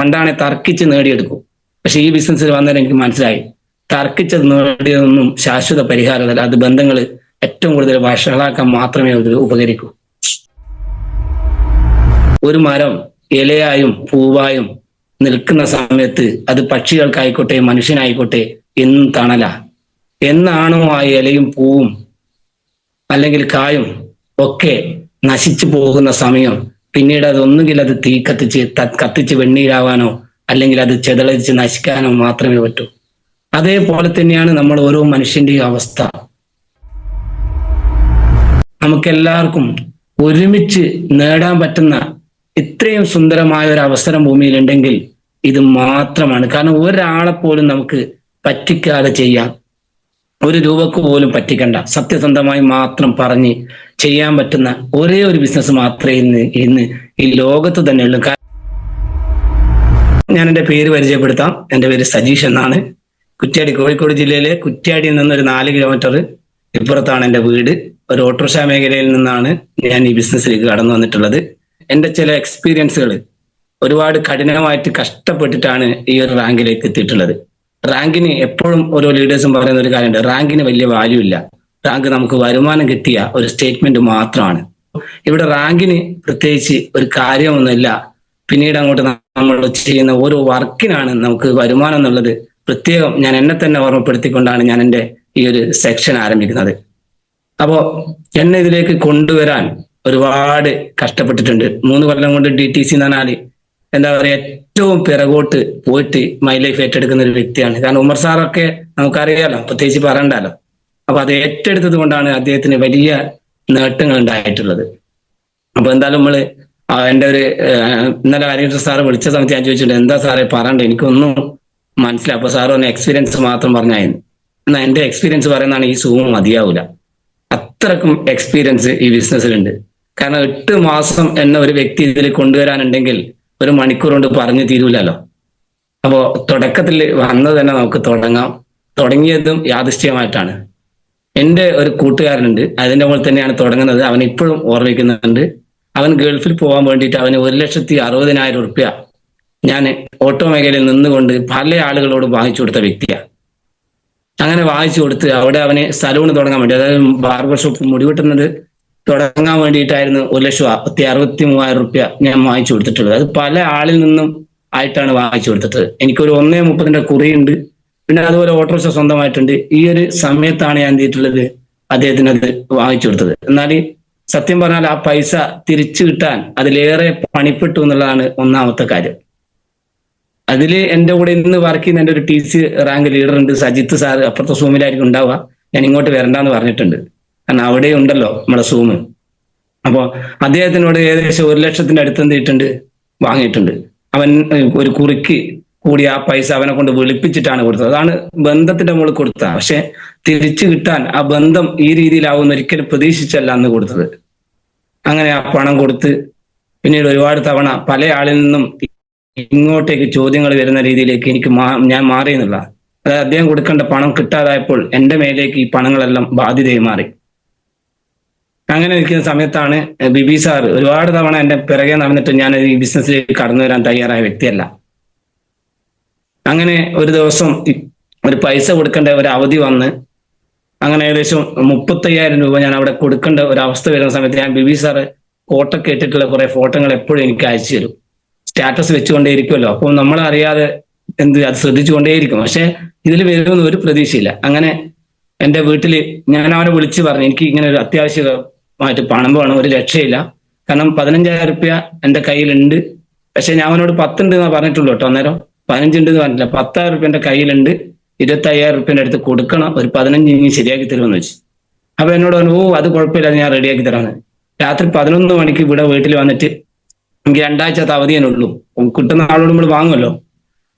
പണ്ടാണെ തർക്കിച്ച് നേടിയെടുക്കും. പക്ഷെ ഈ ബിസിനസ്സിൽ വന്നേരം എനിക്ക് മനസ്സിലായി, തർക്കിച്ചത് നേടിയതൊന്നും ശാശ്വത പരിഹാരമല്ല. അത് ബന്ധങ്ങൾ ഏറ്റവും കൂടുതൽ വഷളാക്കാൻ മാത്രമേ അത് ഉപകരിക്കൂ. ഒരു മരം ഇലയായും പൂവായും നിൽക്കുന്ന സമയത്ത് അത് പക്ഷികൾക്കായിക്കോട്ടെ മനുഷ്യനായിക്കോട്ടെ എന്നും തണല. എന്നാണോ ആ ഇലയും പൂവും അല്ലെങ്കിൽ കായും ഒക്കെ നശിച്ചു പോകുന്ന സമയം, പിന്നീട് അത് ഒന്നുകിൽ അത് തീ കത്തിച്ച് വെണ്ണീരാവാനോ അല്ലെങ്കിൽ അത് ചെതളച്ച് നശിക്കാനോ മാത്രമേ പറ്റൂ. അതേപോലെ തന്നെയാണ് നമ്മൾ ഓരോ മനുഷ്യന്റെയും അവസ്ഥ. നമുക്കെല്ലാവർക്കും ഒരുമിച്ച് നേടാൻ പറ്റുന്ന ഇത്രയും സുന്ദരമായ ഒരു അവസരം ഭൂമിയിലുണ്ടെങ്കിൽ ഇത് മാത്രമാണ്. കാരണം ഒരാളെ പോലും നമുക്ക് പറ്റിക്കാതെ ചെയ്യാം. ഒരു രൂപക്ക് പോലും പറ്റിക്കണ്ട, സത്യസന്ധമായി മാത്രം പറഞ്ഞ് ചെയ്യാൻ പറ്റുന്ന ഒരേ ഒരു ബിസിനസ് മാത്രമേ ഇന്ന് ഈ ലോകത്ത് തന്നെ ഉള്ളൂ. ഞാൻ എൻ്റെ പേര് പരിചയപ്പെടുത്താം. എൻ്റെ പേര് സജീഷ് എന്നാണ്. കുറ്റ്യാടി, കോഴിക്കോട് ജില്ലയിലെ കുറ്റ്യാടിയിൽ നിന്ന് ഒരു 4 കിലോമീറ്റർ ഇപ്പുറത്താണ് എൻ്റെ വീട്. ഒരു ഓട്ടോറിക്ഷ മേഖലയിൽ നിന്നാണ് ഞാൻ ഈ ബിസിനസ്സിലേക്ക് കടന്നു വന്നിട്ടുള്ളത്. എൻ്റെ ചില എക്സ്പീരിയൻസുകൾ, ഒരുപാട് കഠിനമായിട്ട് കഷ്ടപ്പെട്ടിട്ടാണ് ഈ ഒരു റാങ്കിലേക്ക് എത്തിയിട്ടുള്ളത്. റാങ്കിന് എപ്പോഴും ഓരോ ലീഡേഴ്സും പറയുന്ന ഒരു കാര്യമുണ്ട്, റാങ്കിന് വലിയ വാല്യൂ ഇല്ല, റാങ്ക് നമുക്ക് വരുമാനം കിട്ടിയ ഒരു സ്റ്റേറ്റ്മെന്റ് മാത്രമാണ്. ഇവിടെ റാങ്കിന് പ്രത്യേകിച്ച് ഒരു കാര്യമൊന്നുമില്ല. പിന്നീട് അങ്ങോട്ട് നമ്മൾ ചെയ്യുന്ന ഓരോ വർക്കിനാണ് നമുക്ക് വരുമാനം എന്നുള്ളത് പ്രത്യേകം ഞാൻ എന്നെ തന്നെ ഓർമ്മപ്പെടുത്തിക്കൊണ്ടാണ് ഞാൻ എൻ്റെ ഈ ഒരു സെക്ഷൻ ആരംഭിക്കുന്നത്. അപ്പോ എന്നെ ഇതിലേക്ക് കൊണ്ടുവരാൻ ഒരുപാട് കഷ്ടപ്പെട്ടിട്ടുണ്ട്. 3 കൊല്ലം കൊണ്ട് DTC എന്ന് പറഞ്ഞാൽ എന്താ പറയുക, ഏറ്റവും പിറകോട്ട് പോയിട്ട് മൈ ലൈഫ് ഏറ്റെടുക്കുന്ന ഒരു വ്യക്തിയാണ്. കാരണം ഉമർ സാറൊക്കെ നമുക്കറിയാലോ, പ്രത്യേകിച്ച് പറയണ്ടല്ലോ. അപ്പൊ അത് ഏറ്റെടുത്തത് കൊണ്ടാണ് അദ്ദേഹത്തിന് വലിയ നേട്ടങ്ങൾ ഉണ്ടായിട്ടുള്ളത്. അപ്പൊ എന്തായാലും നമ്മള് എൻ്റെ ഒരു ഇന്നലെ ഹരീന്ദ്ര സാറ് വിളിച്ച സമയത്ത് ഞാൻ ചോദിച്ചിട്ടുണ്ട്, എന്താ സാറേ പറയണ്ടേ, എനിക്കൊന്നും മനസ്സിലായി. അപ്പൊ സാറ് ഒന്ന് എക്സ്പീരിയൻസ് മാത്രം പറഞ്ഞായിരുന്നു. എന്നാൽ എൻ്റെ എക്സ്പീരിയൻസ് പറയുന്നതാണ് ഈ സൂം മതിയാവൂല. അത്രക്കും എക്സ്പീരിയൻസ് ഈ ബിസിനസ്സിലുണ്ട്. കാരണം 8 മാസം എന്നെ ഒരു വ്യക്തി ഇതിൽ കൊണ്ടുവരാനുണ്ടെങ്കിൽ 1 മണിക്കൂർ കൊണ്ട് പറഞ്ഞു തീരൂലല്ലോ. അപ്പോ തുടക്കത്തിൽ വന്നത് തന്നെ നമുക്ക് തുടങ്ങാം. തുടങ്ങിയതും യാദൃശ്ചികമായിട്ടാണ്. എൻ്റെ ഒരു കൂട്ടുകാരനുണ്ട്, അതിന്റെ പോലെ തന്നെയാണ് തുടങ്ങുന്നത്. അവൻ ഇപ്പോഴും ഓർമ്മിക്കുന്നുണ്ട്. അവൻ ഗൾഫിൽ പോകാൻ വേണ്ടിയിട്ട് അവന് 1,60,60,000 റുപ്യ ഞാൻ ഓട്ടോ മേഖലയിൽ നിന്നുകൊണ്ട് പല ആളുകളോട് വാങ്ങിച്ചു കൊടുത്ത വ്യക്തിയാണ്. അങ്ങനെ വാങ്ങിച്ചു കൊടുത്ത് അവിടെ അവന് സലൂണ് തുടങ്ങാൻ വേണ്ടി, അതായത് ബാർബർ ഷോപ്പ്, മുടി വെട്ടുന്നത് തുടങ്ങാൻ വേണ്ടിയിട്ടായിരുന്നു 1,63,000 റുപ്യ ഞാൻ വാങ്ങിച്ചു കൊടുത്തിട്ടുള്ളത്. അത് പല ആളിൽ നിന്നും ആയിട്ടാണ് വാങ്ങിച്ചു കൊടുത്തിട്ട്. എനിക്കൊരു 1.30 കുറിയുണ്ട്. പിന്നെ അതുപോലെ ഓട്ടോറിക്ഷ സ്വന്തമായിട്ടുണ്ട്. ഈ ഒരു സമയത്താണ് ഞാൻ എന്ത് ചെയ്തിട്ടുള്ളത്, അദ്ദേഹത്തിന് അത് വാങ്ങിച്ചു കൊടുത്തത്. എന്നാൽ സത്യം പറഞ്ഞാൽ ആ പൈസ തിരിച്ചു കിട്ടാൻ അതിലേറെ പണിപ്പെട്ടു എന്നുള്ളതാണ് ഒന്നാമത്തെ കാര്യം. അതിൽ എൻ്റെ കൂടെ ഇന്ന് വർക്ക് ചെയ്യുന്ന എൻ്റെ ഒരു TC റാങ്ക് ലീഡർ ഉണ്ട്, സജിത്ത് സാർ. അപ്പുറത്തെ സൂമിലായിരിക്കും ഉണ്ടാവുക. ഞാൻ ഇങ്ങോട്ട് വരണ്ടെന്ന് പറഞ്ഞിട്ടുണ്ട്, കാരണം അവിടെ ഉണ്ടല്ലോ നമ്മുടെ സൂമ്. അപ്പോൾ അദ്ദേഹത്തിനോട് ഏകദേശം 1 ലക്ഷത്തിന്റെ അടുത്ത് എന്തിട്ടുണ്ട് വാങ്ങിയിട്ടുണ്ട്. അവൻ ഒരു കുറിക്ക് കൂടി ആ പൈസ അവനെ കൊണ്ട് വിളിപ്പിച്ചിട്ടാണ് കൊടുത്തത്. അതാണ് ബന്ധത്തിന്റെ മുകളിൽ കൊടുത്ത. പക്ഷെ തിരിച്ചു കിട്ടാൻ ആ ബന്ധം ഈ രീതിയിലാവുന്ന ഒരിക്കലും പ്രതീക്ഷിച്ചല്ല അന്ന് കൊടുത്തത്. അങ്ങനെ ആ പണം കൊടുത്ത് പിന്നീട് ഒരുപാട് തവണ പല ആളിൽ നിന്നും ഇങ്ങോട്ടേക്ക് ചോദ്യങ്ങൾ വരുന്ന രീതിയിലേക്ക് ഞാൻ മാറിയെന്നുള്ള, അതായത് അദ്ദേഹം കൊടുക്കേണ്ട പണം കിട്ടാതായപ്പോൾ എൻ്റെ മേലേക്ക് ഈ പണങ്ങളെല്ലാം ബാധ്യതയായി മാറി. അങ്ങനെ നിൽക്കുന്ന സമയത്താണ് ബിബി സാർ ഒരുപാട് തവണ എൻ്റെ പിറകെ നടന്നിട്ട് ഞാൻ ഈ ബിസിനസ്സിലേക്ക് കടന്നു വരാൻ തയ്യാറായ വ്യക്തിയല്ല. അങ്ങനെ ഒരു ദിവസം ഒരു പൈസ കൊടുക്കേണ്ട ഒരു അവധി വന്ന്, അങ്ങനെ ഏകദേശം 35,000 രൂപ ഞാൻ അവിടെ കൊടുക്കേണ്ട ഒരു അവസ്ഥ വരുന്ന സമയത്ത് ഞാൻ ബിബി സാറ് ഫോട്ടോക്കെ ഇട്ടിട്ടുള്ള കുറെ ഫോട്ടോകൾ എപ്പോഴും എനിക്ക് അയച്ചു തരും. സ്റ്റാറ്റസ് വെച്ചുകൊണ്ടേയിരിക്കുമല്ലോ. അപ്പോൾ നമ്മളറിയാതെ അത് ശ്രദ്ധിച്ചുകൊണ്ടേയിരിക്കും. പക്ഷെ ഇതിൽ വരുമെന്ന് ഒരു പ്രതീക്ഷയില്ല. അങ്ങനെ എൻ്റെ വീട്ടിൽ ഞാൻ അവനെ വിളിച്ച് പറഞ്ഞു, എനിക്ക് ഇങ്ങനെ ഒരു അത്യാവശ്യമായിട്ട് പണം വേണം, ഒരു രക്ഷയില്ല. കാരണം 15,000 റുപ്യ എൻ്റെ കയ്യിലുണ്ട്. പക്ഷെ ഞാൻ അവനോട് 10 ഉണ്ട് എന്നാ പറഞ്ഞിട്ടുള്ളൂ കേട്ടോ. അന്നേരം 15 ഉണ്ട് എന്ന് പറഞ്ഞില്ല. 10,000 റുപ്യ എൻ്റെ കയ്യിലുണ്ട്, 25,000 റുപ്യൻ്റെ അടുത്ത് കൊടുക്കണം, ഒരു 15 ഇനി ശരിയാക്കി തരുമെന്ന് വെച്ച്. അപ്പൊ എന്നോട് പറഞ്ഞു, ഓ അത് കുഴപ്പമില്ല, ഞാൻ റെഡിയാക്കി തരാണ്. രാത്രി 11 മണിക്ക് ഇവിടെ വീട്ടിൽ വന്നിട്ട്, എനിക്ക് 2 ആഴ്ചത്തെ അവധിയേ കിട്ടുന്ന ആളോട് നമ്മൾ വാങ്ങുമല്ലോ.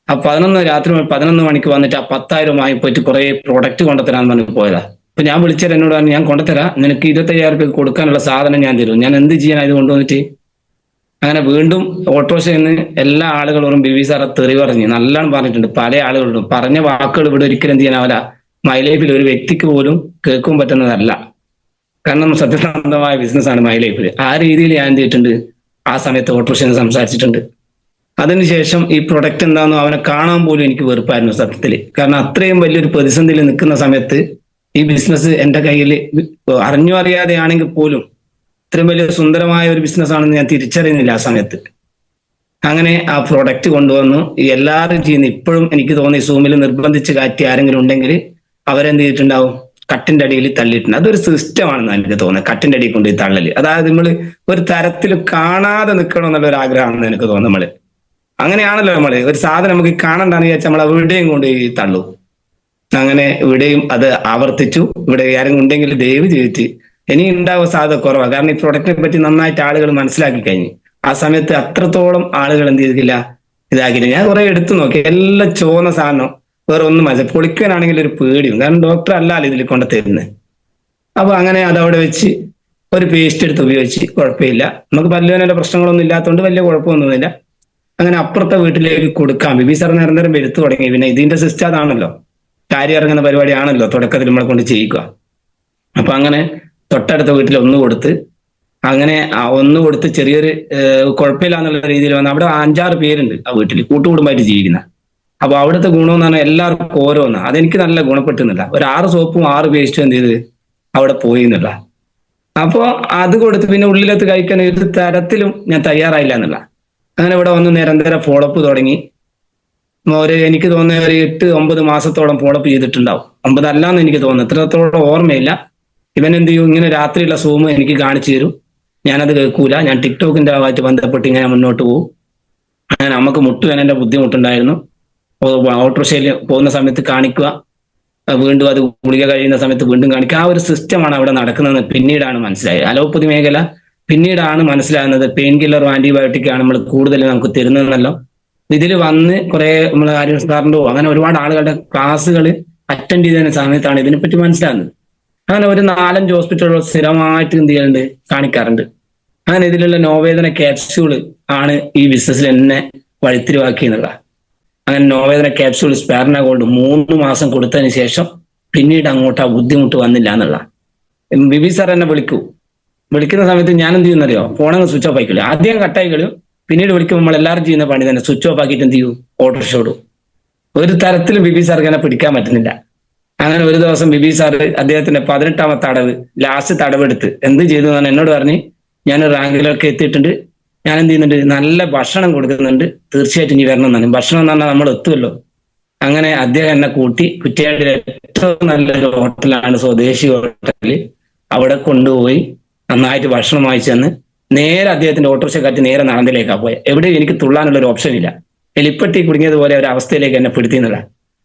ആ രാത്രി 11 മണിക്ക് വന്നിട്ട് ആ 10,000 പോയിട്ട് കുറെ പ്രൊഡക്റ്റ് കൊണ്ടുതരാന്ന് പറഞ്ഞ് പോയതാ. അപ്പൊ ഞാൻ വിളിച്ചാൽ എന്നോട് പറഞ്ഞു, ഞാൻ കൊണ്ടുതരാം, നിനക്ക് 25,000 റുപ്യ കൊടുക്കാനുള്ള സാധനം ഞാൻ തരും, ഞാൻ എന്ത് ചെയ്യാൻ ഇത് കൊണ്ടുവന്നിട്ട്. അങ്ങനെ വീണ്ടും ഓട്ടോറിക്ഷയിൽ നിന്ന് എല്ലാ ആളുകളോടും ബിബി സാറെ തെറി പറഞ്ഞു, നല്ലോണം പറഞ്ഞിട്ടുണ്ട്. പല ആളുകളോടും പറഞ്ഞ വാക്കുകൾ ഇവിടെ ഒരിക്കലും എന്ത് ചെയ്യാനാവില്ല, മൈ ലൈഫിൽ ഒരു വ്യക്തിക്ക് പോലും കേൾക്കാൻ പറ്റുന്നതല്ല. കാരണം സത്യസന്ധമായ ബിസിനസ്സാണ് മൈ ലൈഫിൽ. ആ രീതിയിൽ ഞാൻ എന്ത് ചെയ്തിട്ടുണ്ട്, ആ സമയത്ത് ഓട്ടോറിക്ഷയിൽ സംസാരിച്ചിട്ടുണ്ട്. അതിനുശേഷം ഈ പ്രൊഡക്റ്റ് എന്താണെന്നോ അവനെ കാണാൻ പോലും എനിക്ക് വെറുപ്പായിരുന്നു സത്യത്തിൽ. കാരണം അത്രയും വലിയൊരു പ്രതിസന്ധിയിൽ നിൽക്കുന്ന സമയത്ത് ഈ ബിസിനസ് എന്റെ കയ്യിൽ അറിഞ്ഞോ അറിയാതെ ആണെങ്കിൽ പോലും ഇത്രയും വലിയ സുന്ദരമായ ഒരു ബിസിനസ് ആണെന്ന് ഞാൻ തിരിച്ചറിയുന്നില്ല ആ സമയത്ത്. അങ്ങനെ ആ പ്രൊഡക്റ്റ് കൊണ്ടുവന്നു. എല്ലാവരും ചെയ്യുന്നു. ഇപ്പോഴും എനിക്ക് തോന്നി സൂമിൽ നിർബന്ധിച്ച് കാറ്റി ആരെങ്കിലും ഉണ്ടെങ്കിൽ അവരെന്ത് ചെയ്തിട്ടുണ്ടാവും, കട്ടിന്റെ അടിയിൽ തള്ളിയിട്ടുണ്ട്. അതൊരു സിസ്റ്റം ആണെന്ന് എനിക്ക് തോന്നുന്നത്, കട്ടിന്റെ അടിയിൽ കൊണ്ടുപോയി തള്ളല്. അതായത് നമ്മൾ ഒരു തരത്തിൽ കാണാതെ നിൽക്കണം എന്നുള്ള ഒരു ആഗ്രഹമാണെന്ന് എനിക്ക് തോന്നുന്നു. നമ്മള് അങ്ങനെയാണല്ലോ, നമ്മള് ഒരു സാധനം നമുക്ക് കാണണ്ടെന്ന് വിചാരിച്ചാൽ നമ്മൾ എവിടെയും കൊണ്ടുപോയി തള്ളു. അങ്ങനെ ഇവിടെയും അത് ആവർത്തിച്ചു. ഇവിടെ ആരെങ്കിലും ഉണ്ടെങ്കിൽ ദയവ് ചെയ്തിട്ട്, ഇനി ഉണ്ടാവാൻ സാധ്യത കുറവാണ്. കാരണം ഈ പ്രൊഡക്റ്റിനെ പറ്റി നന്നായിട്ട് ആളുകൾ മനസ്സിലാക്കി കഴിഞ്ഞു. ആ സമയത്ത് അത്രത്തോളം ആളുകൾ എന്ത് ചെയ്തില്ല, ഇതാക്കില്ല. ഞാൻ കുറെ എടുത്തു നോക്കി, എല്ലാം ചുവന്ന സാധനം, വേറെ ഒന്നും മനസ്സിലായി. പൊളിക്കാനാണെങ്കിൽ ഒരു പേടിയും, കാരണം ഡോക്ടർ അല്ലല്ലോ ഇതിൽ കൊണ്ട് തരുന്നത്. അപ്പൊ അങ്ങനെ അതവിടെ വെച്ച് ഒരു പേസ്റ്റ് എടുത്ത് ഉപയോഗിച്ച് കുഴപ്പമില്ല. നമുക്ക് പല്ലുവേനയുടെ പ്രശ്നങ്ങളൊന്നും ഇല്ലാത്തതുകൊണ്ട് വലിയ കുഴപ്പമൊന്നുമില്ല. അങ്ങനെ അപ്പുറത്തെ വീട്ടിലേക്ക് കൊടുക്കാം. ബിബി സാർ നിരന്തരം വരുത്തു തുടങ്ങി. പിന്നെ ഇതിന്റെ സിസ്റ്റം അതാണല്ലോ, കാര്യം ഇറങ്ങുന്ന പരിപാടിയാണല്ലോ തുടക്കത്തിൽ നമ്മളെ കൊണ്ട് ചെയ്യിക്കുക. അപ്പൊ അങ്ങനെ തൊട്ടടുത്ത വീട്ടിൽ ഒന്ന് കൊടുത്ത്, അങ്ങനെ ഒന്ന് കൊടുത്ത് ചെറിയൊരു കുഴപ്പമില്ല എന്നുള്ള രീതിയിൽ വന്ന് അവിടെ 5-6 പേരുണ്ട് ആ വീട്ടിൽ കൂട്ടുകുടുംബമായിട്ട് ജീവിക്കുന്ന. അപ്പൊ അവിടുത്തെ ഗുണമെന്ന് പറഞ്ഞാൽ എല്ലാവർക്കും ഓരോന്ന്. അതെനിക്ക് നല്ല ഗുണപ്പെട്ടുന്നില്ല. ഒരു 6 സോപ്പും 6 പേസ്റ്റും എന്ത് ചെയ്ത് അവിടെ പോയി എന്നുള്ള. അപ്പോ അത് കൊടുത്ത് പിന്നെ ഉള്ളിലത്ത് കഴിക്കാൻ ഒരു തരത്തിലും ഞാൻ തയ്യാറായില്ല എന്നുള്ള. അങ്ങനെ ഇവിടെ വന്ന് നിരന്തരം ഫോളോപ്പ് തുടങ്ങി. എനിക്ക് തോന്നുന്ന ഒരു 8-9 മാസത്തോളം ഫോളോപ്പ് ചെയ്തിട്ടുണ്ടാവും. 9 അല്ലാന്ന് എനിക്ക് തോന്നുന്നു, ഇത്രത്തോളം ഓർമ്മയില്ല. ഇവൻ എന്ത് ചെയ്യും, ഇങ്ങനെ രാത്രിയുള്ള സൂം എനിക്ക് കാണിച്ചു തരും. ഞാനത് കേൾക്കൂല. ഞാൻ ടിക്ടോക്കിന്റെ ആയിട്ട് ബന്ധപ്പെട്ട് ഇങ്ങനെ മുന്നോട്ട് പോകും. അങ്ങനെ നമുക്ക് മുട്ടുവേനന്റെ ബുദ്ധിമുട്ടുണ്ടായിരുന്നു. ഓട്ടോറിക്ഷയിൽ പോകുന്ന സമയത്ത് കാണിക്കുക, വീണ്ടും അത് ഗുളിക കഴിയുന്ന സമയത്ത് വീണ്ടും കാണിക്കുക. ആ ഒരു സിസ്റ്റമാണ് അവിടെ നടക്കുന്നതെന്ന് പിന്നീടാണ് മനസ്സിലായത്. അലോപ്പതി മേഖല പിന്നീടാണ് മനസ്സിലാകുന്നത്. പെയിൻ കില്ലറും ആന്റിബയോട്ടിക് ആണ് നമ്മൾ കൂടുതൽ നമുക്ക് തരുന്നതെന്നല്ലോ. ഇതിൽ വന്ന് കുറെ നമ്മൾ ആരോഗ്യ സാറിൻ്റെയോ അങ്ങനെ ഒരുപാട് ആളുകളുടെ ക്ലാസ്സുകൾ അറ്റൻഡ് ചെയ്തതിന് സമയത്താണ് ഇതിനെപ്പറ്റി മനസ്സിലാകുന്നത്. അങ്ങനെ ഒരു 4-5 ഹോസ്പിറ്റലുകൾ സ്ഥിരമായിട്ട് എന്ത് ചെയ്യുന്നുണ്ട്, കാണിക്കാറുണ്ട്. അങ്ങനെ ഇതിലുള്ള നോവേദന ക്യാപ്സ്യൂള് ആണ് ഈ ബിസിനസ്സിൽ എന്നെ വഴിത്തിരിവാക്കി എന്നുള്ള. അങ്ങനെ നോവേദന ക്യാപ്സ്യൂൾ സ്പാർന ഗോൾഡ് 3 മാസം കൊടുത്തതിന് ശേഷം പിന്നീട് അങ്ങോട്ട് ആ ബുദ്ധിമുട്ട് വന്നില്ല എന്നുള്ള. ബിബി സാർ എന്നെ വിളിക്കുന്ന സമയത്ത് ഞാൻ എന്ത് ചെയ്യുന്നറിയോ, ഫോണങ്ങ് സ്വിച്ച് ഓഫ് ആയിക്കില്ല. ആദ്യം കട്ടായി കളിയും, പിന്നീട് വിളിക്കുമ്പോൾ നമ്മൾ എല്ലാവരും ചെയ്യുന്ന പണി തന്നെ സ്വിച്ച് ഓഫ് ആക്കിയിട്ട് എന്ത് ചെയ്യും, ഓട്ടോറിക്ഷ ഓടും. ഒരു തരത്തിലും ബിബി സാർക്ക് എന്നെ പിടിക്കാൻ പറ്റുന്നില്ല. അങ്ങനെ ഒരു ദിവസം ബിബി സാർ അദ്ദേഹത്തിന്റെ 18ാമത്തെ തടവ്, ലാസ്റ്റ് തടവെടുത്ത് എന്ത് ചെയ്തു എന്നാണ് എന്നോട് പറഞ്ഞ്, ഞാൻ റാങ്കിലൊക്കെ എത്തിയിട്ടുണ്ട്, ഞാൻ എന്ത് ചെയ്യുന്നുണ്ട്, നല്ല ഭക്ഷണം കൊടുക്കുന്നുണ്ട്, തീർച്ചയായിട്ടും ഇനി വരണം എന്നാണ്. ഭക്ഷണം എന്ന് പറഞ്ഞാൽ നമ്മൾ എത്തുമല്ലോ. അങ്ങനെ അദ്ദേഹം എന്നെ കൂട്ടി കുറ്റ്യാടിയിലെ ഏറ്റവും നല്ലൊരു ഹോട്ടലാണ് സ്വദേശി ഹോട്ടലിൽ. അവിടെ കൊണ്ടുപോയി നന്നായിട്ട് ഭക്ഷണം വാങ്ങിച്ചു തന്ന് നേരെ അദ്ദേഹത്തിന്റെ ഓട്ടോറിക്ഷ കാറ്റ് നേരെ നടന്നിലേക്കാണ് പോയത്. എവിടെയും എനിക്ക് തുള്ളാനുള്ള ഒരു ഓപ്ഷൻ ഇല്ല. എലിപ്പെട്ടി കുടുങ്ങിയതുപോലെ ഒരു അവസ്ഥയിലേക്ക് എന്നെ പെടുത്തിയെന്നില്ല.